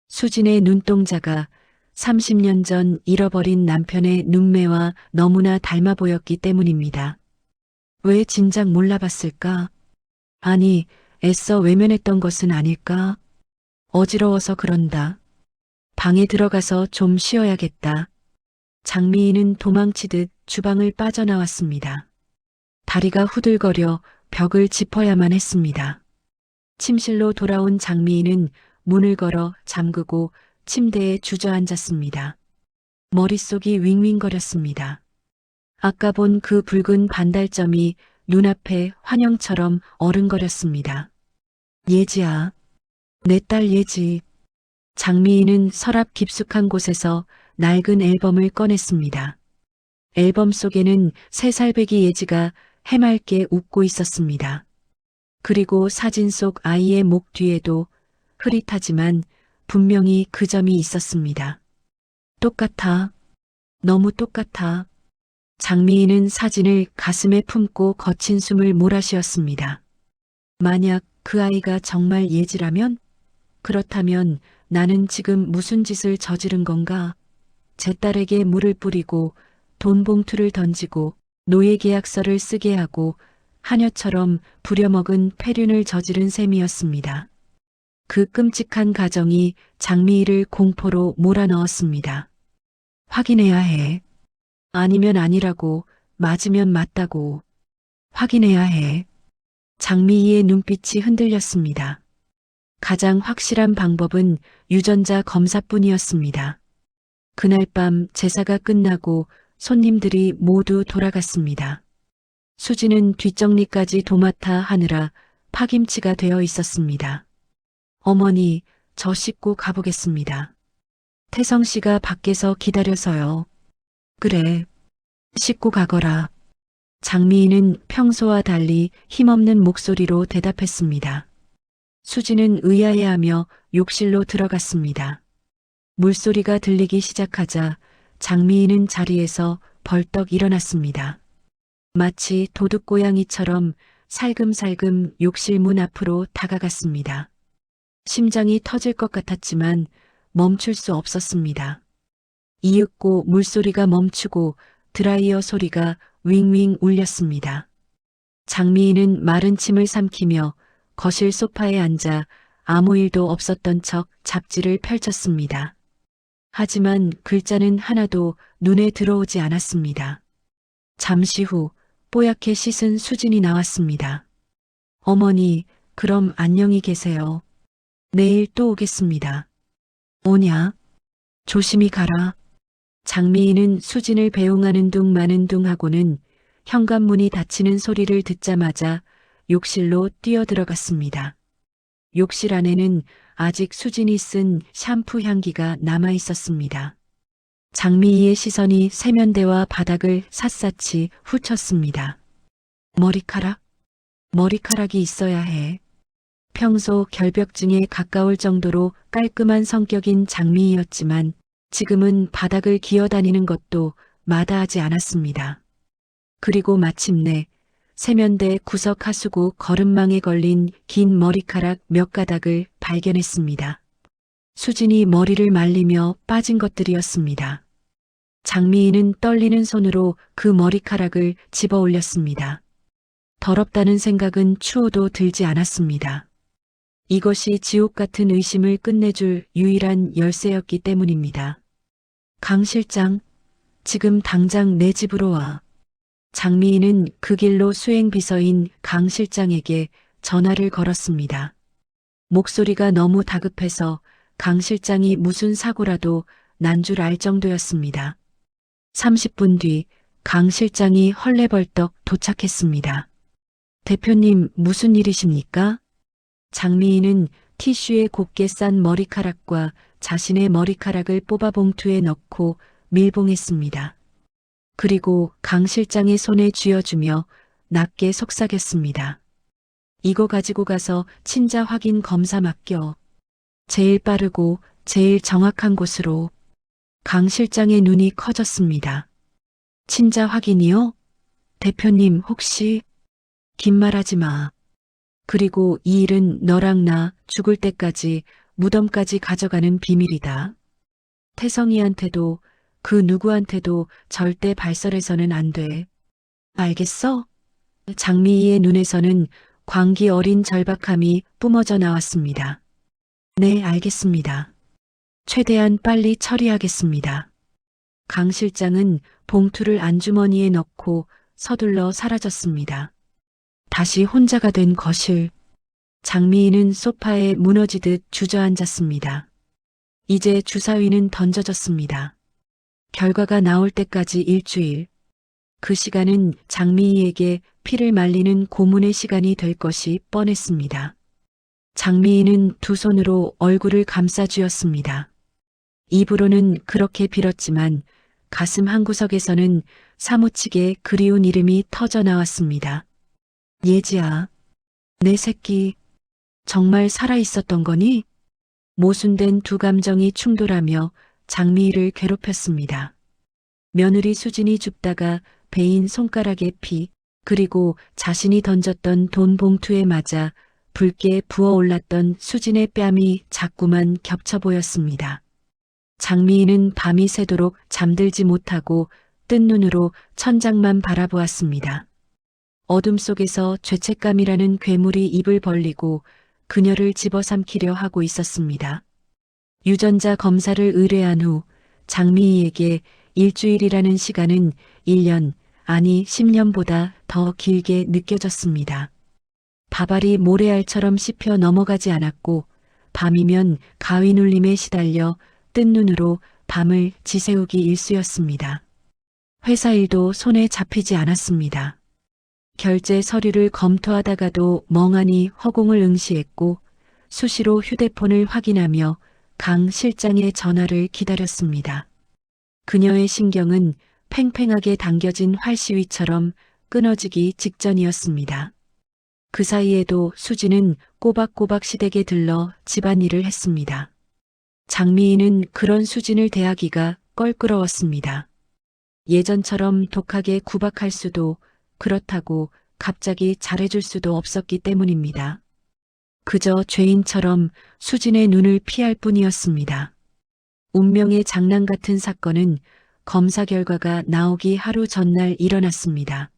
수진의 눈동자가 30년 전 잃어버린 남편의 눈매와 너무나 닮아 보였기 때문입니다. 왜 진작 몰라봤을까? 아니, 애써 외면했던 것은 아닐까? 어지러워서 그런다. 방에 들어가서 좀 쉬어야겠다. 장미인은 도망치듯 주방을 빠져나왔습니다. 다리가 후들거려 벽을 짚어야만 했습니다. 침실로 돌아온 장미인은 문을 걸어 잠그고 침대에 주저앉았습니다. 머릿속이 윙윙거렸습니다. 아까 본 그 붉은 반달점이 눈앞에 환영처럼 어른거렸습니다. 예지야, 내 딸 예지. 장미인은 서랍 깊숙한 곳에서 낡은 앨범을 꺼냈습니다. 앨범 속에는 3살배기 예지가 해맑게 웃고 있었습니다. 그리고 사진 속 아이의 목 뒤에도 흐릿하지만 분명히 그 점이 있었습니다. 똑같아. 너무 똑같아. 장미인은 사진을 가슴에 품고 거친 숨을 몰아쉬었습니다. 만약 그 아이가 정말 예지라면? 그렇다면 나는 지금 무슨 짓을 저지른 건가? 제 딸에게 물을 뿌리고 돈 봉투를 던지고 노예 계약서를 쓰게 하고 하녀처럼 부려먹은 폐륜을 저지른 셈이었습니다. 그 끔찍한 가정이 장미희를 공포로 몰아넣었습니다. 확인해야 해. 아니면 아니라고, 맞으면 맞다고. 확인해야 해. 장미희의 눈빛이 흔들렸습니다. 가장 확실한 방법은 유전자 검사뿐이었습니다. 그날 밤 제사가 끝나고 손님들이 모두 돌아갔습니다. 수지는 뒷정리까지 도맡아 하느라 파김치가 되어 있었습니다. 어머니, 저 씻고 가보겠습니다. 태성 씨가 밖에서 기다려서요. 그래, 씻고 가거라. 장미인은 평소와 달리 힘없는 목소리로 대답했습니다. 수지는 의아해하며 욕실로 들어갔습니다. 물소리가 들리기 시작하자 장미인은 자리에서 벌떡 일어났습니다. 마치 도둑고양이처럼 살금살금 욕실 문 앞으로 다가갔습니다. 심장이 터질 것 같았지만 멈출 수 없었습니다. 이윽고 물소리가 멈추고 드라이어 소리가 윙윙 울렸습니다. 장미인은 마른 침을 삼키며 거실 소파에 앉아 아무 일도 없었던 척 잡지를 펼쳤습니다. 하지만 글자는 하나도 눈에 들어오지 않았습니다. 잠시 후 뽀얗게 씻은 수진이 나왔습니다. 어머니, 그럼 안녕히 계세요. 내일 또 오겠습니다. 오냐? 조심히 가라. 장미인은 수진을 배웅하는 둥 마는 둥 하고는 현관문이 닫히는 소리를 듣자마자 욕실로 뛰어들어갔습니다. 욕실 안에는 아직 수진이 쓴 샴푸 향기가 남아 있었습니다. 장미희의 시선이 세면대와 바닥을 샅샅이 훑었습니다. 머리카락? 머리카락이 있어야 해. 평소 결벽증에 가까울 정도로 깔끔한 성격인 장미희였지만 지금은 바닥을 기어다니는 것도 마다하지 않았습니다. 그리고 마침내 세면대 구석 하수구 거름망에 걸린 긴 머리카락 몇 가닥을 발견했습니다. 수진이 머리를 말리며 빠진 것들이었습니다. 장미희는 떨리는 손으로 그 머리카락을 집어 올렸습니다. 더럽다는 생각은 추호도 들지 않았습니다. 이것이 지옥 같은 의심을 끝내줄 유일한 열쇠였기 때문입니다. 강 실장, 지금 당장 내 집으로 와. 장미희는 그 길로 수행비서인 강 실장에게 전화를 걸었습니다. 목소리가 너무 다급해서 강 실장이 무슨 사고라도 난 줄 알 정도였습니다. 30분 뒤 강 실장이 헐레벌떡 도착했습니다. 대표님, 무슨 일이십니까? 장미희는 티슈에 곱게 싼 머리카락과 자신의 머리카락을 뽑아 봉투에 넣고 밀봉했습니다. 그리고 강 실장의 손에 쥐어주며 낮게 속삭였습니다. 이거 가지고 가서 친자 확인 검사 맡겨. 제일 빠르고 제일 정확한 곳으로. 강 실장의 눈이 커졌습니다. 친자 확인이요? 대표님 혹시? 긴 말하지 마. 그리고 이 일은 너랑 나 죽을 때까지 무덤까지 가져가는 비밀이다. 태성이한테도 그 누구한테도 절대 발설해서는 안 돼. 알겠어? 장미희의 눈에서는 광기 어린 절박함이 뿜어져 나왔습니다. 네, 알겠습니다. 최대한 빨리 처리하겠습니다. 강 실장은 봉투를 안주머니에 넣고 서둘러 사라졌습니다. 다시 혼자가 된 거실. 장미희는 소파에 무너지듯 주저앉았습니다. 이제 주사위는 던져졌습니다. 결과가 나올 때까지 일주일. 그 시간은 장미희에게 피를 말리는 고문의 시간이 될 것이 뻔했습니다. 장미희는 두 손으로 얼굴을 감싸 쥐었습니다. 입으로는 그렇게 빌었지만 가슴 한구석에서는 사무치게 그리운 이름이 터져 나왔습니다. 예지야, 내 새끼, 정말 살아있었던 거니? 모순된 두 감정이 충돌하며 장미희를 괴롭혔습니다. 며느리 수진이 줍다가 베인 손가락에 피, 그리고 자신이 던졌던 돈 봉투에 맞아 붉게 부어올랐던 수진의 뺨이 자꾸만 겹쳐 보였습니다. 장미희는 밤이 새도록 잠들지 못하고 뜬 눈으로 천장만 바라보았습니다. 어둠 속에서 죄책감이라는 괴물이 입을 벌리고 그녀를 집어삼키려 하고 있었습니다. 유전자 검사를 의뢰한 후 장미희에게 일주일이라는 시간은 1년, 아니 10년보다 더 길게 느껴졌습니다. 밥알이 모래알처럼 씹혀 넘어가지 않았고 밤이면 가위 눌림에 시달려 뜬 눈으로 밤을 지새우기 일쑤였습니다. 회사 일도 손에 잡히지 않았습니다. 결제 서류를 검토하다가도 멍하니 허공을 응시했고 수시로 휴대폰을 확인하며 강 실장의 전화를 기다렸습니다. 그녀의 신경은 팽팽하게 당겨진 활시위처럼 끊어지기 직전이었습니다. 그 사이에도 수지는 꼬박꼬박 시댁에 들러 집안일을 했습니다. 장미희는 그런 수진을 대하기가 껄끄러웠습니다. 예전처럼 독하게 구박할 수도, 그렇다고 갑자기 잘해줄 수도 없었기 때문입니다. 그저 죄인처럼 수진의 눈을 피할 뿐이었습니다. 운명의 장난 같은 사건은 검사 결과가 나오기 하루 전날 일어났습니다.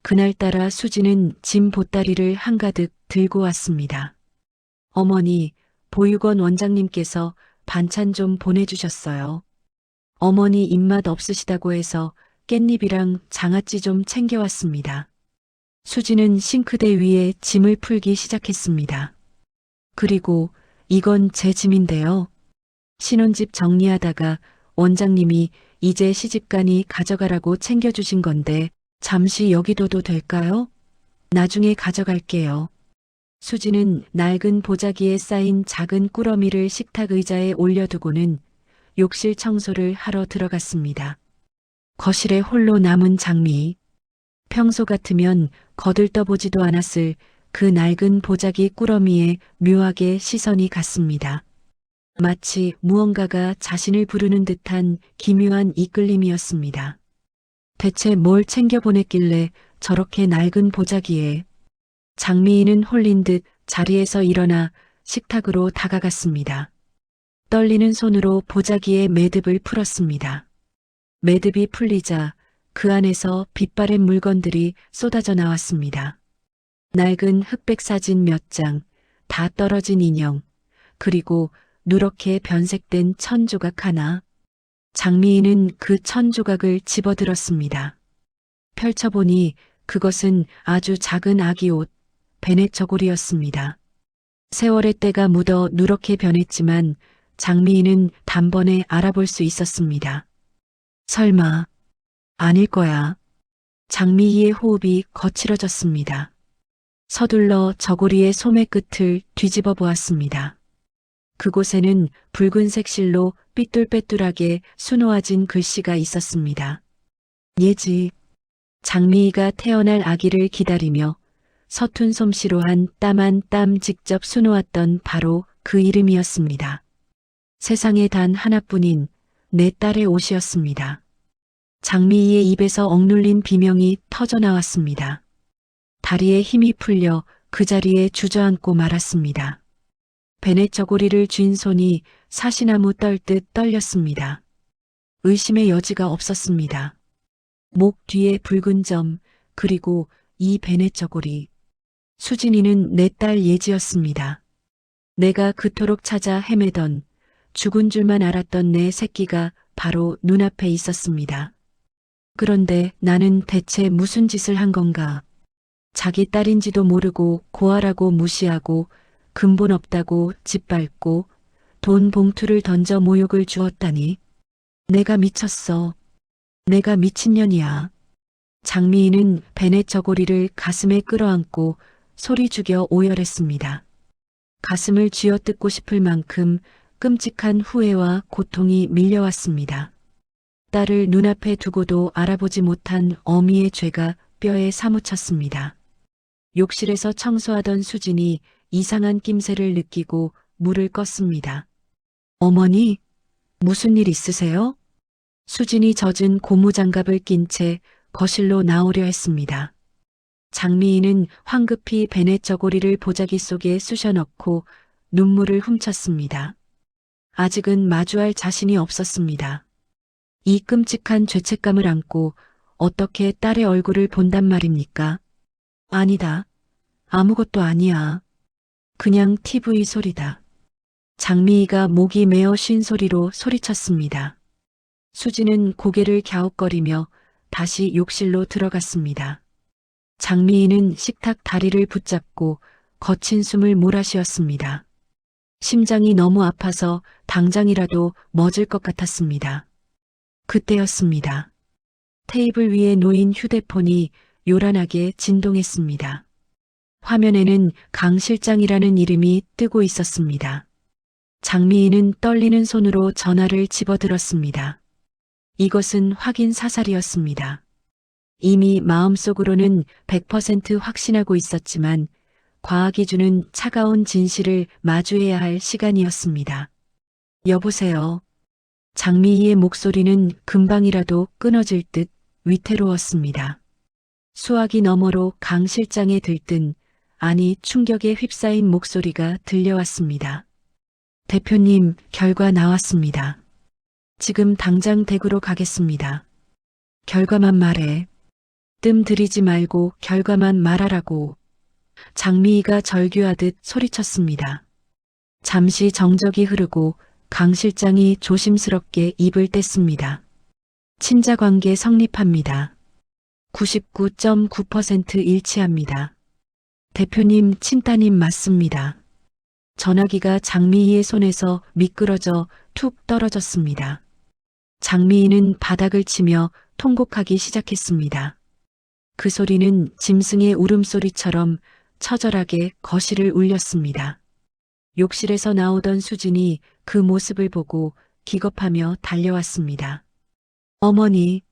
그날따라 수진은 짐 보따리를 한가득 들고 왔습니다. 어머니, 보육원 원장님께서 반찬 좀 보내주셨어요. 어머니 입맛 없으시다고 해서 깻잎이랑 장아찌 좀 챙겨왔습니다. 수진은 싱크대 위에 짐을 풀기 시작했습니다. 그리고 이건 제 짐인데요. 신혼집 정리하다가 원장님이 이제 시집가니 가져가라고 챙겨주신 건데 잠시 여기 둬도 될까요? 나중에 가져갈게요. 수지는 낡은 보자기에 쌓인 작은 꾸러미를 식탁 의자에 올려두고는 욕실 청소를 하러 들어갔습니다. 거실에 홀로 남은 장미. 평소 같으면 거들떠보지도 않았을 그 낡은 보자기 꾸러미에 묘하게 시선이 갔습니다. 마치 무언가가 자신을 부르는 듯한 기묘한 이끌림이었습니다. 대체 뭘 챙겨보냈길래 저렇게 낡은 보자기에. 장미희는 홀린 듯 자리에서 일어나 식탁으로 다가갔습니다. 떨리는 손으로 보자기의 매듭을 풀었습니다. 매듭이 풀리자 그 안에서 빛바랜 물건들이 쏟아져 나왔습니다. 낡은 흑백 사진 몇 장, 다 떨어진 인형, 그리고 누렇게 변색된 천 조각 하나. 장미희는 그 천 조각을 집어들었습니다. 펼쳐보니 그것은 아주 작은 아기 옷, 베넷 저고리였습니다. 세월의 때가 묻어 누렇게 변했지만 장미희는 단번에 알아볼 수 있었습니다. 설마, 아닐 거야. 장미희의 호흡이 거칠어졌습니다. 서둘러 저고리의 소매 끝을 뒤집어 보았습니다. 그곳에는 붉은색 실로 삐뚤빼뚤하게 수놓아진 글씨가 있었습니다. 예지. 장미희가 태어날 아기를 기다리며 서툰 솜씨로 한 땀 한 땀 직접 수놓았던 바로 그 이름이었습니다. 세상에 단 하나뿐인 내 딸의 옷이었습니다. 장미희의 입에서 억눌린 비명이 터져 나왔습니다. 다리에 힘이 풀려 그 자리에 주저앉고 말았습니다. 베넷 저고리를 쥔 손이 사시나무 떨듯 떨렸습니다. 의심의 여지가 없었습니다. 목 뒤에 붉은 점, 그리고 이 베넷 저고리. 수진이는 내 딸 예지였습니다. 내가 그토록 찾아 헤매던, 죽은 줄만 알았던 내 새끼가 바로 눈앞에 있었습니다. 그런데 나는 대체 무슨 짓을 한 건가? 자기 딸인지도 모르고 고아라고 무시하고 근본 없다고 짓밟고 돈 봉투를 던져 모욕을 주었다니. 내가 미쳤어. 내가 미친년이야. 장미인은 베넷 저고리를 가슴에 끌어안고 소리 죽여 오열했습니다. 가슴을 쥐어뜯고 싶을 만큼 끔찍한 후회와 고통이 밀려왔습니다. 딸을 눈앞에 두고도 알아보지 못한 어미의 죄가 뼈에 사무쳤습니다. 욕실에서 청소하던 수진이 이상한 낌새를 느끼고 물을 껐습니다. 어머니, 무슨 일 있으세요? 수진이 젖은 고무장갑을 낀 채 거실로 나오려 했습니다. 장미인은 황급히 베넷 저고리를 보자기 속에 쑤셔 넣고 눈물을 훔쳤습니다. 아직은 마주할 자신이 없었습니다. 이 끔찍한 죄책감을 안고 어떻게 딸의 얼굴을 본단 말입니까? 아니다. 아무것도 아니야. 그냥 TV 소리다. 장미희가 목이 메어 쉰 소리로 소리쳤습니다. 수지는 고개를 갸웃거리며 다시 욕실로 들어갔습니다. 장미희는 식탁 다리를 붙잡고 거친 숨을 몰아쉬었습니다. 심장이 너무 아파서 당장이라도 멎을 것 같았습니다. 그때였습니다. 테이블 위에 놓인 휴대폰이 요란하게 진동했습니다. 화면에는 강 실장이라는 이름이 뜨고 있었습니다. 장미희는 떨리는 손으로 전화를 집어들었습니다. 이것은 확인 사살이었습니다. 이미 마음속으로는 100% 확신하고 있었지만 과학이 주는 차가운 진실을 마주해야 할 시간이었습니다. 여보세요. 장미희의 목소리는 금방이라도 끊어질 듯 위태로웠습니다. 수화기 너머로 강 실장에 들뜬, 아니 충격에 휩싸인 목소리가 들려왔습니다. 대표님, 결과 나왔습니다. 지금 당장 댁으로 가겠습니다. 결과만 말해. 뜸 들이지 말고 결과만 말하라고. 장미희가 절규하듯 소리쳤습니다. 잠시 정적이 흐르고 강 실장이 조심스럽게 입을 뗐습니다. 친자관계 성립합니다. 99.9% 일치합니다. 대표님, 친따님 맞습니다. 전화기가 장미희의 손에서 미끄러져 툭 떨어졌습니다. 장미희는 바닥을 치며 통곡하기 시작했습니다. 그 소리는 짐승의 울음소리처럼 처절하게 거실을 울렸습니다. 욕실에서 나오던 수진이 그 모습을 보고 기겁하며 달려왔습니다. 어머니,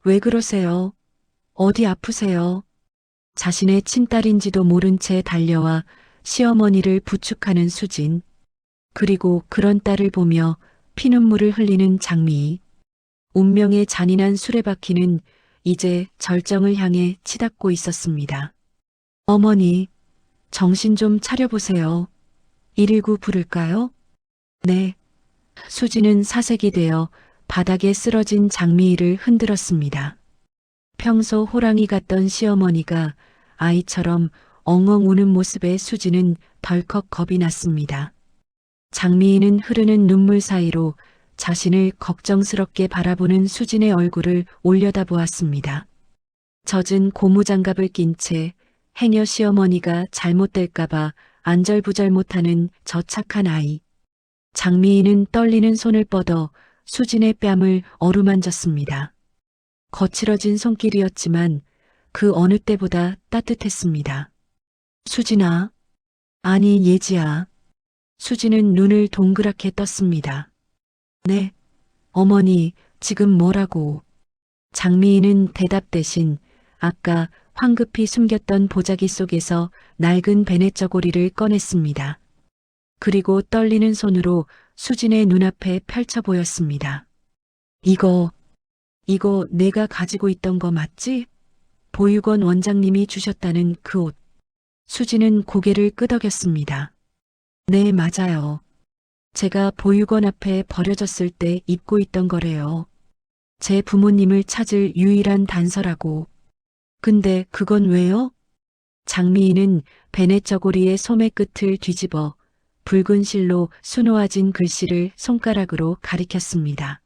왜 그러세요? 어디 아프세요? 자신의 친딸인지도 모른 채 달려와 시어머니를 부축하는 수진, 그리고 그런 딸을 보며 피눈물을 흘리는 장미희. 운명의 잔인한 수레바퀴는 이제 절정을 향해 치닫고 있었습니다. 어머니, 정신 좀 차려보세요. 119 부를까요? 네. 수진은 사색이 되어 바닥에 쓰러진 장미희를 흔들었습니다. 평소 호랑이 같던 시어머니가 아이처럼 엉엉 우는 모습에 수진은 덜컥 겁이 났습니다. 장미희는 흐르는 눈물 사이로 자신을 걱정스럽게 바라보는 수진의 얼굴을 올려다보았습니다. 젖은 고무장갑을 낀 채 행여 시어머니가 잘못될까봐 안절부절 못하는 저 착한 아이. 장미희는 떨리는 손을 뻗어 수진의 뺨을 어루만졌습니다. 거칠어진 손길이었지만 그 어느 때보다 따뜻했습니다. 수진아. 아니, 예지야. 수진은 눈을 동그랗게 떴습니다. 네. 어머니, 지금 뭐라고? 장미희는 대답 대신 아까 황급히 숨겼던 보자기 속에서 낡은 베넷 저고리를 꺼냈습니다. 그리고 떨리는 손으로 수진의 눈앞에 펼쳐 보였습니다. 이거 내가 가지고 있던 거 맞지? 보육원 원장님이 주셨다는 그 옷. 수진은 고개를 끄덕였습니다. 네, 맞아요. 제가 보육원 앞에 버려졌을 때 입고 있던 거래요. 제 부모님을 찾을 유일한 단서라고. 근데 그건 왜요? 장미희는 베넷 저고리의 소매 끝을 뒤집어 붉은 실로 수놓아진 글씨를 손가락으로 가리켰습니다.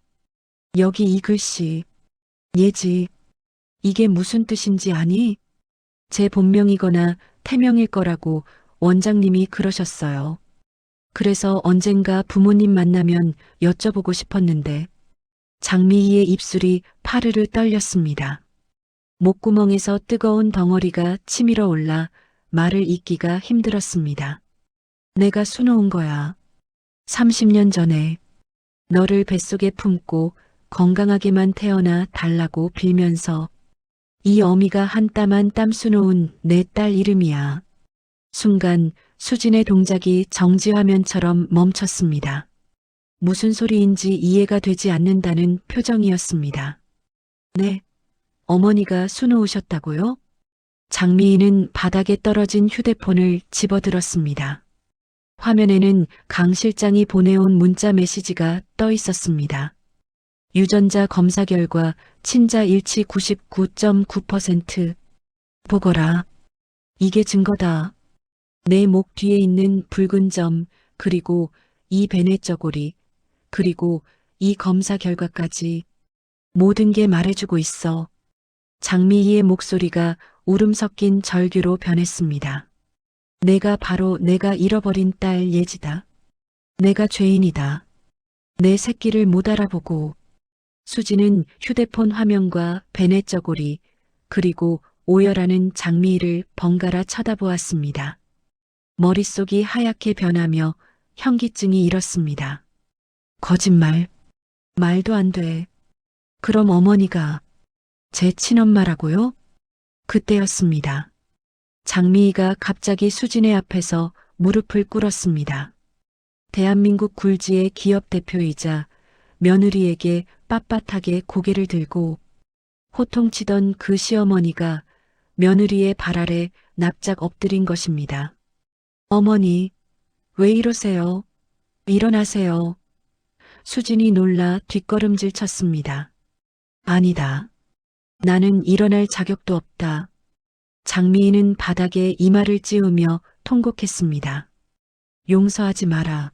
여기 이 글씨. 예지. 이게 무슨 뜻인지 아니? 제 본명이거나 태명일 거라고 원장님이 그러셨어요. 그래서 언젠가 부모님 만나면 여쭤보고 싶었는데 장미희의 입술이 파르르 떨렸습니다. 목구멍에서 뜨거운 덩어리가 치밀어 올라 말을 잇기가 힘들었습니다. 내가 수놓은 거야. 30년 전에 너를 뱃속에 품고 건강하게만 태어나 달라고 빌면서 이 어미가 한 땀 한 땀 수놓은 내 딸 이름이야. 순간 수진의 동작이 정지화면처럼 멈췄습니다. 무슨 소리인지 이해가 되지 않는다는 표정이었습니다. 네, 어머니가 수놓으셨다고요? 장미희는 바닥에 떨어진 휴대폰을 집어들었습니다. 화면에는 강 실장이 보내온 문자 메시지가 떠 있었습니다. 유전자 검사 결과 친자 일치 99.9%. 보거라. 이게 증거다. 내 목 뒤에 있는 붉은 점, 그리고 이 베네 저고리, 그리고 이 검사 결과까지 모든 게 말해주고 있어. 장미희의 목소리가 울음 섞인 절규로 변했습니다. 내가 바로 내가 잃어버린 딸 예지다. 내가 죄인이다. 내 새끼를 못 알아보고. 수지는 휴대폰 화면과 베네 저고리, 그리고 오열하는 장미희를 번갈아 쳐다보았습니다. 머릿속이 하얗게 변하며 현기증이 일었습니다. 거짓말. 말도 안 돼. 그럼 어머니가 제 친엄마라고요? 그때였습니다. 장미희가 갑자기 수진의 앞에서 무릎을 꿇었습니다. 대한민국 굴지의 기업 대표이자 며느리에게 빳빳하게 고개를 들고 호통치던 그 시어머니가 며느리의 발 아래 납작 엎드린 것입니다. 어머니, 왜 이러세요? 일어나세요. 수진이 놀라 뒷걸음질 쳤습니다. 아니다. 나는 일어날 자격도 없다. 장미희는 바닥에 이마를 찌우며 통곡했습니다. 용서하지 마라.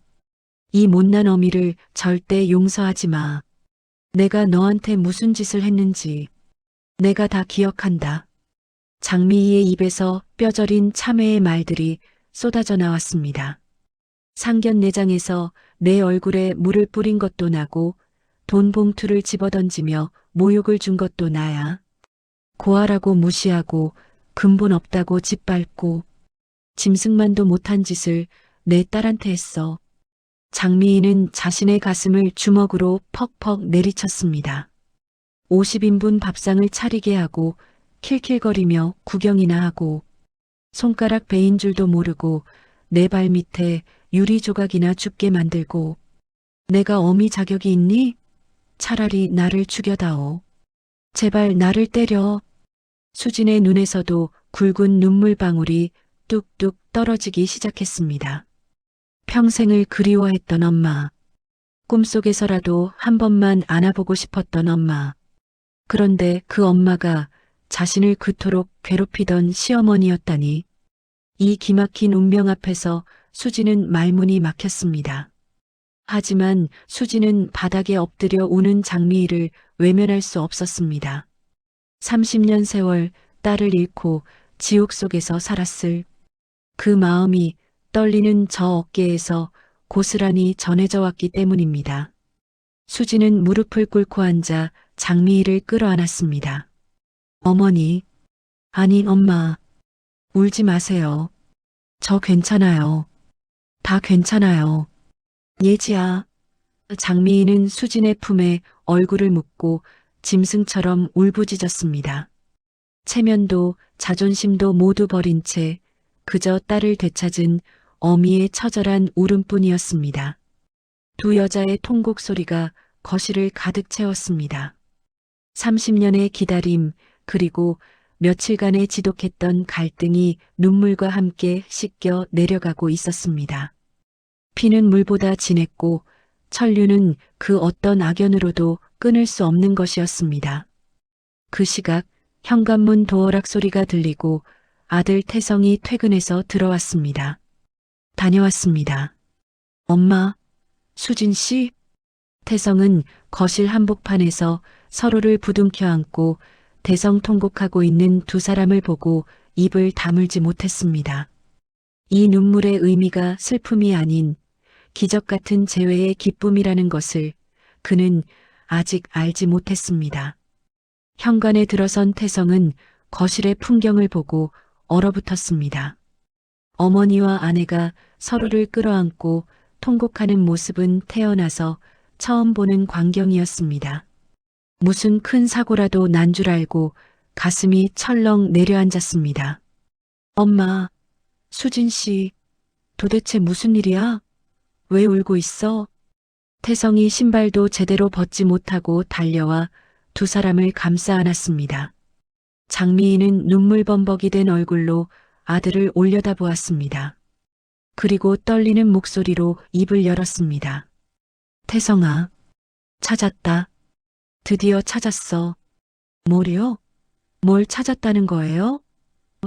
이 못난 어미를 절대 용서하지 마. 내가 너한테 무슨 짓을 했는지 내가 다 기억한다. 장미희의 입에서 뼈저린 참회의 말들이 쏟아져 나왔습니다. 상견례장에서 내 얼굴에 물을 뿌린 것도 나고 돈 봉투를 집어던지며 모욕을 준 것도 나야. 고아라고 무시하고 근본 없다고 짓밟고 짐승만도 못한 짓을 내 딸한테 했어. 장미희는 자신의 가슴을 주먹으로 퍽퍽 내리쳤습니다. 50인분 밥상을 차리게 하고 킬킬거리며 구경이나 하고 손가락 베인 줄도 모르고 내 발 밑에 유리 조각이나 줍게 만들고 내가 어미 자격이 있니? 차라리 나를 죽여다오. 제발 나를 때려. 수진의 눈에서도 굵은 눈물방울이 뚝뚝 떨어지기 시작했습니다. 평생을 그리워했던 엄마. 꿈속에서라도 한 번만 안아보고 싶었던 엄마. 그런데 그 엄마가 자신을 그토록 괴롭히던 시어머니였다니. 이 기막힌 운명 앞에서 수지는 말문이 막혔습니다. 하지만 수지는 바닥에 엎드려 우는 장미희를 외면할 수 없었습니다. 30년 세월 딸을 잃고 지옥 속에서 살았을 그 마음이 떨리는 저 어깨에서 고스란히 전해져 왔기 때문입니다. 수지는 무릎을 꿇고 앉아 장미희를 끌어안았습니다. 어머니, 아니 엄마, 울지 마세요. 저 괜찮아요. 다 괜찮아요. 예지야. 장미희는 수진의 품에 얼굴을 묻고 짐승처럼 울부짖었습니다. 체면도 자존심도 모두 버린 채 그저 딸을 되찾은 어미의 처절한 울음뿐이었습니다. 두 여자의 통곡 소리가 거실을 가득 채웠습니다. 30년의 기다림 그리고 며칠간의 지독했던 갈등이 눈물과 함께 씻겨 내려가고 있었습니다. 피는 물보다 진했고 천류는 그 어떤 악연으로도 끊을 수 없는 것이었습니다. 그 시각 현관문 도어락 소리가 들리고 아들 태성이 퇴근해서 들어왔습니다. 다녀왔습니다. 엄마, 수진 씨? 태성은 거실 한복판에서 서로를 부둥켜 안고 대성통곡하고 있는 두 사람을 보고 입을 다물지 못했습니다. 이 눈물의 의미가 슬픔이 아닌 기적 같은 재회의 기쁨이라는 것을 그는 아직 알지 못했습니다. 현관에 들어선 태성은 거실의 풍경을 보고 얼어붙었습니다. 어머니와 아내가 서로를 끌어안고 통곡하는 모습은 태어나서 처음 보는 광경이었습니다. 무슨 큰 사고라도 난 줄 알고 가슴이 철렁 내려앉았습니다. 엄마, 수진 씨, 도대체 무슨 일이야? 왜 울고 있어? 태성이 신발도 제대로 벗지 못하고 달려와 두 사람을 감싸 안았습니다. 장미희는 눈물범벅이 된 얼굴로 아들을 올려다보았습니다. 그리고 떨리는 목소리로 입을 열었습니다. 태성아, 찾았다. 드디어 찾았어. 뭐래요? 뭘 찾았다는 거예요?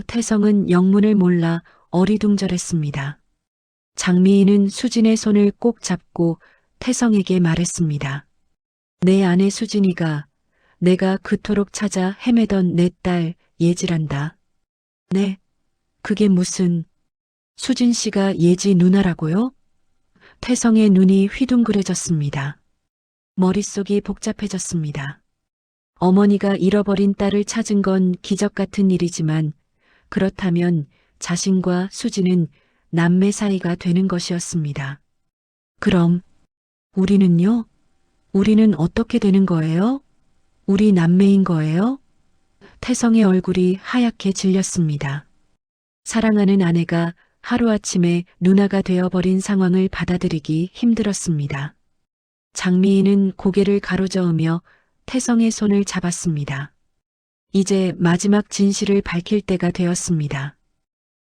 태성은 영문을 몰라 어리둥절했습니다. 장미희는 수진의 손을 꼭 잡고 태성에게 말했습니다. 내 아내 수진이가 내가 그토록 찾아 헤매던 내 딸 예지란다. 네, 그게 무슨... 수진 씨가 예지 누나라고요? 태성의 눈이 휘둥그레졌습니다. 머릿속이 복잡해졌습니다. 어머니가 잃어버린 딸을 찾은 건 기적 같은 일이지만 그렇다면 자신과 수진은 남매 사이가 되는 것이었습니다. 그럼 우리는요? 우리는 어떻게 되는 거예요? 우리 남매인 거예요? 태성의 얼굴이 하얗게 질렸습니다. 사랑하는 아내가 하루아침에 누나가 되어버린 상황을 받아들이기 힘들었습니다. 장미희는 고개를 가로저으며 태성의 손을 잡았습니다. 이제 마지막 진실을 밝힐 때가 되었습니다.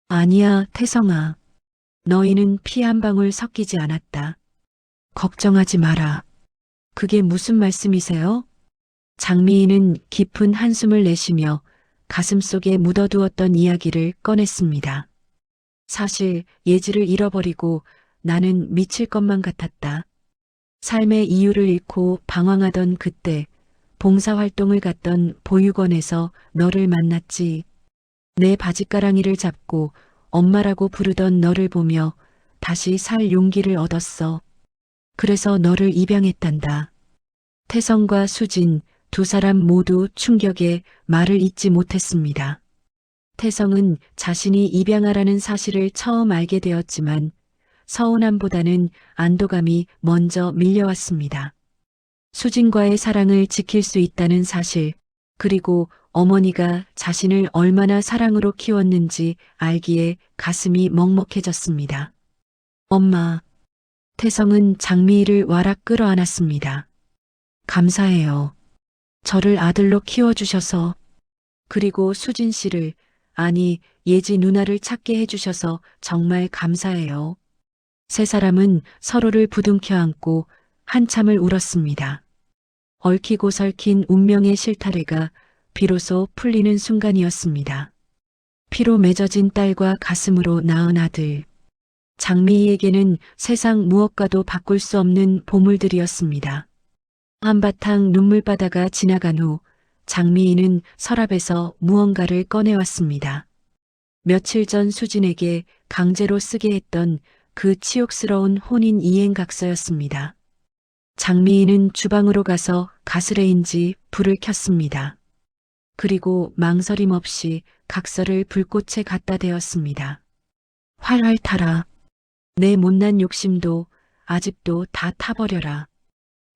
아니야, 태성아. 너희는 피 한 방울 섞이지 않았다. 걱정하지 마라. 그게 무슨 말씀이세요? 장미희는 깊은 한숨을 내쉬며 가슴속에 묻어두었던 이야기를 꺼냈습니다. 사실 예지를 잃어버리고 나는 미칠 것만 같았다. 삶의 이유를 잃고 방황하던 그때 봉사활동을 갔던 보육원에서 너를 만났지. 내 바짓가랑이를 잡고 엄마라고 부르던 너를 보며 다시 살 용기를 얻었어. 그래서 너를 입양했단다. 태성과 수진 두 사람 모두 충격에 말을 잇지 못했습니다. 태성은 자신이 입양아라는 사실을 처음 알게 되었지만 서운함보다는 안도감이 먼저 밀려왔습니다. 수진과의 사랑을 지킬 수 있다는 사실, 그리고 어머니가 자신을 얼마나 사랑으로 키웠는지 알기에 가슴이 먹먹해졌습니다. 엄마, 태성은 장미희를 와락 끌어안았습니다. 감사해요. 저를 아들로 키워주셔서, 그리고 수진 씨를, 아니 예지 누나를 찾게 해주셔서 정말 감사해요. 세 사람은 서로를 부둥켜 안고 한참을 울었습니다. 얽히고 설킨 운명의 실타래가 비로소 풀리는 순간이었습니다. 피로 맺어진 딸과 가슴으로 낳은 아들. 장미희에게는 세상 무엇과도 바꿀 수 없는 보물들이었습니다. 한바탕 눈물바다가 지나간 후 장미희는 서랍에서 무언가를 꺼내왔습니다. 며칠 전 수진에게 강제로 쓰게 했던 그 치욕스러운 혼인 이행각서였습니다. 장미희는 주방으로 가서 가스레인지 불을 켰습니다. 그리고 망설임 없이 각서를 불꽃에 갖다 대었습니다. 활활 타라. 내 못난 욕심도 아직도 다 타버려라.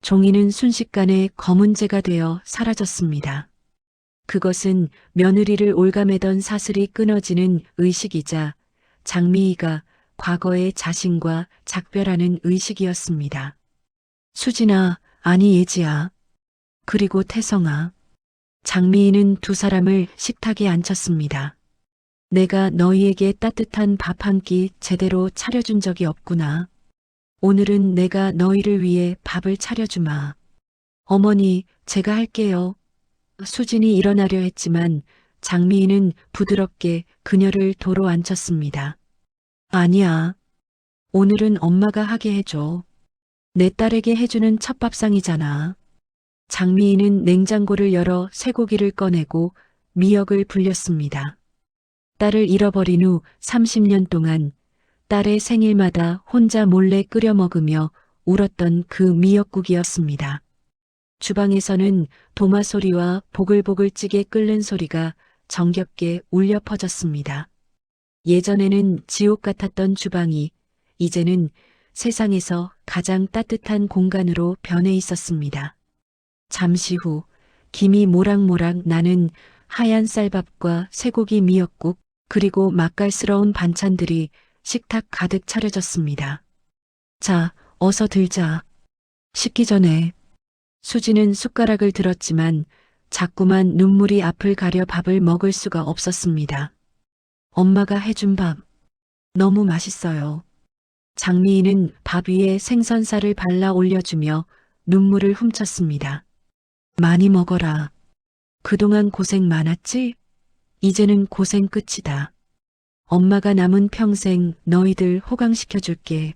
종이는 순식간에 검은재가 되어 사라졌습니다. 그것은 며느리를 올가매던 사슬이 끊어지는 의식이자 장미희가 과거의 자신과 작별하는 의식이었습니다. 수진아, 아니 예지야. 그리고 태성아. 장미희는 두 사람을 식탁에 앉혔습니다. 내가 너희에게 따뜻한 밥 한 끼 제대로 차려준 적이 없구나. 오늘은 내가 너희를 위해 밥을 차려주마. 어머니, 제가 할게요. 수진이 일어나려 했지만 장미희는 부드럽게 그녀를 도로 앉혔습니다. 아니야. 오늘은 엄마가 하게 해줘. 내 딸에게 해주는 첫 밥상이잖아. 장미인은 냉장고를 열어 쇠고기를 꺼내고 미역을 불렸습니다. 딸을 잃어버린 후 30년 동안 딸의 생일마다 혼자 몰래 끓여 먹으며 울었던 그 미역국이었습니다. 주방에서는 도마 소리와 보글보글 찌개 끓는 소리가 정겹게 울려 퍼졌습니다. 예전에는 지옥 같았던 주방이 이제는 세상에서 가장 따뜻한 공간으로 변해 있었습니다. 잠시 후 김이 모락모락 나는 하얀 쌀밥과 쇠고기 미역국 그리고 맛깔스러운 반찬들이 식탁 가득 차려졌습니다. 자, 어서 들자. 식기 전에 수지는 숟가락을 들었지만 자꾸만 눈물이 앞을 가려 밥을 먹을 수가 없었습니다. 엄마가 해준 밥 너무 맛있어요. 장미인은 밥 위에 생선살을 발라 올려주며 눈물을 훔쳤습니다. 많이 먹어라. 그동안 고생 많았지? 이제는 고생 끝이다. 엄마가 남은 평생 너희들 호강시켜줄게.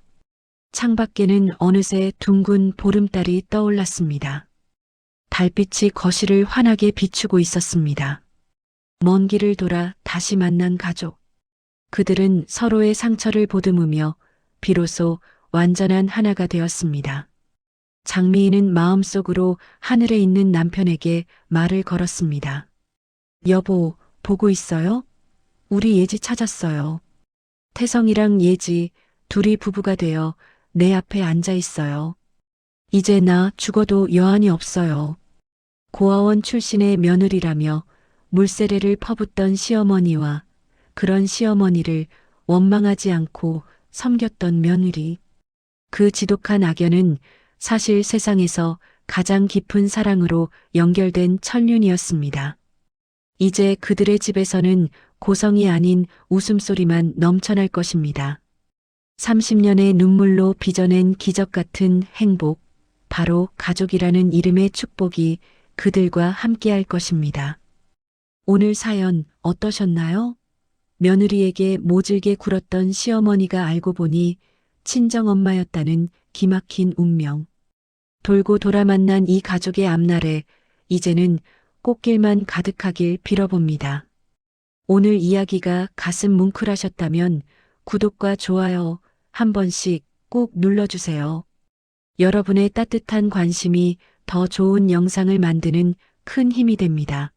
창밖에는 어느새 둥근 보름달이 떠올랐습니다. 달빛이 거실을 환하게 비추고 있었습니다. 먼 길을 돌아 다시 만난 가족. 그들은 서로의 상처를 보듬으며 비로소 완전한 하나가 되었습니다. 장미인은 마음속으로 하늘에 있는 남편에게 말을 걸었습니다. 여보, 보고 있어요? 우리 예지 찾았어요. 태성이랑 예지 둘이 부부가 되어 내 앞에 앉아 있어요. 이제 나 죽어도 여한이 없어요. 고아원 출신의 며느리라며 물세례를 퍼붓던 시어머니와 그런 시어머니를 원망하지 않고 섬겼던 며느리. 그 지독한 악연은 사실 세상에서 가장 깊은 사랑으로 연결된 천륜이었습니다. 이제 그들의 집에서는 고성이 아닌 웃음소리만 넘쳐날 것입니다. 30년의 눈물로 빚어낸 기적 같은 행복, 바로 가족이라는 이름의 축복이 그들과 함께할 것입니다. 오늘 사연 어떠셨나요? 며느리에게 모질게 굴었던 시어머니가 알고 보니 친정엄마였다는 기막힌 운명. 돌고 돌아 만난 이 가족의 앞날에 이제는 꽃길만 가득하길 빌어봅니다. 오늘 이야기가 가슴 뭉클하셨다면 구독과 좋아요 한 번씩 꼭 눌러주세요. 여러분의 따뜻한 관심이 더 좋은 영상을 만드는 큰 힘이 됩니다.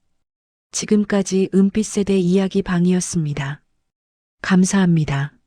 지금까지 은빛세대 이야기 방이었습니다. 감사합니다.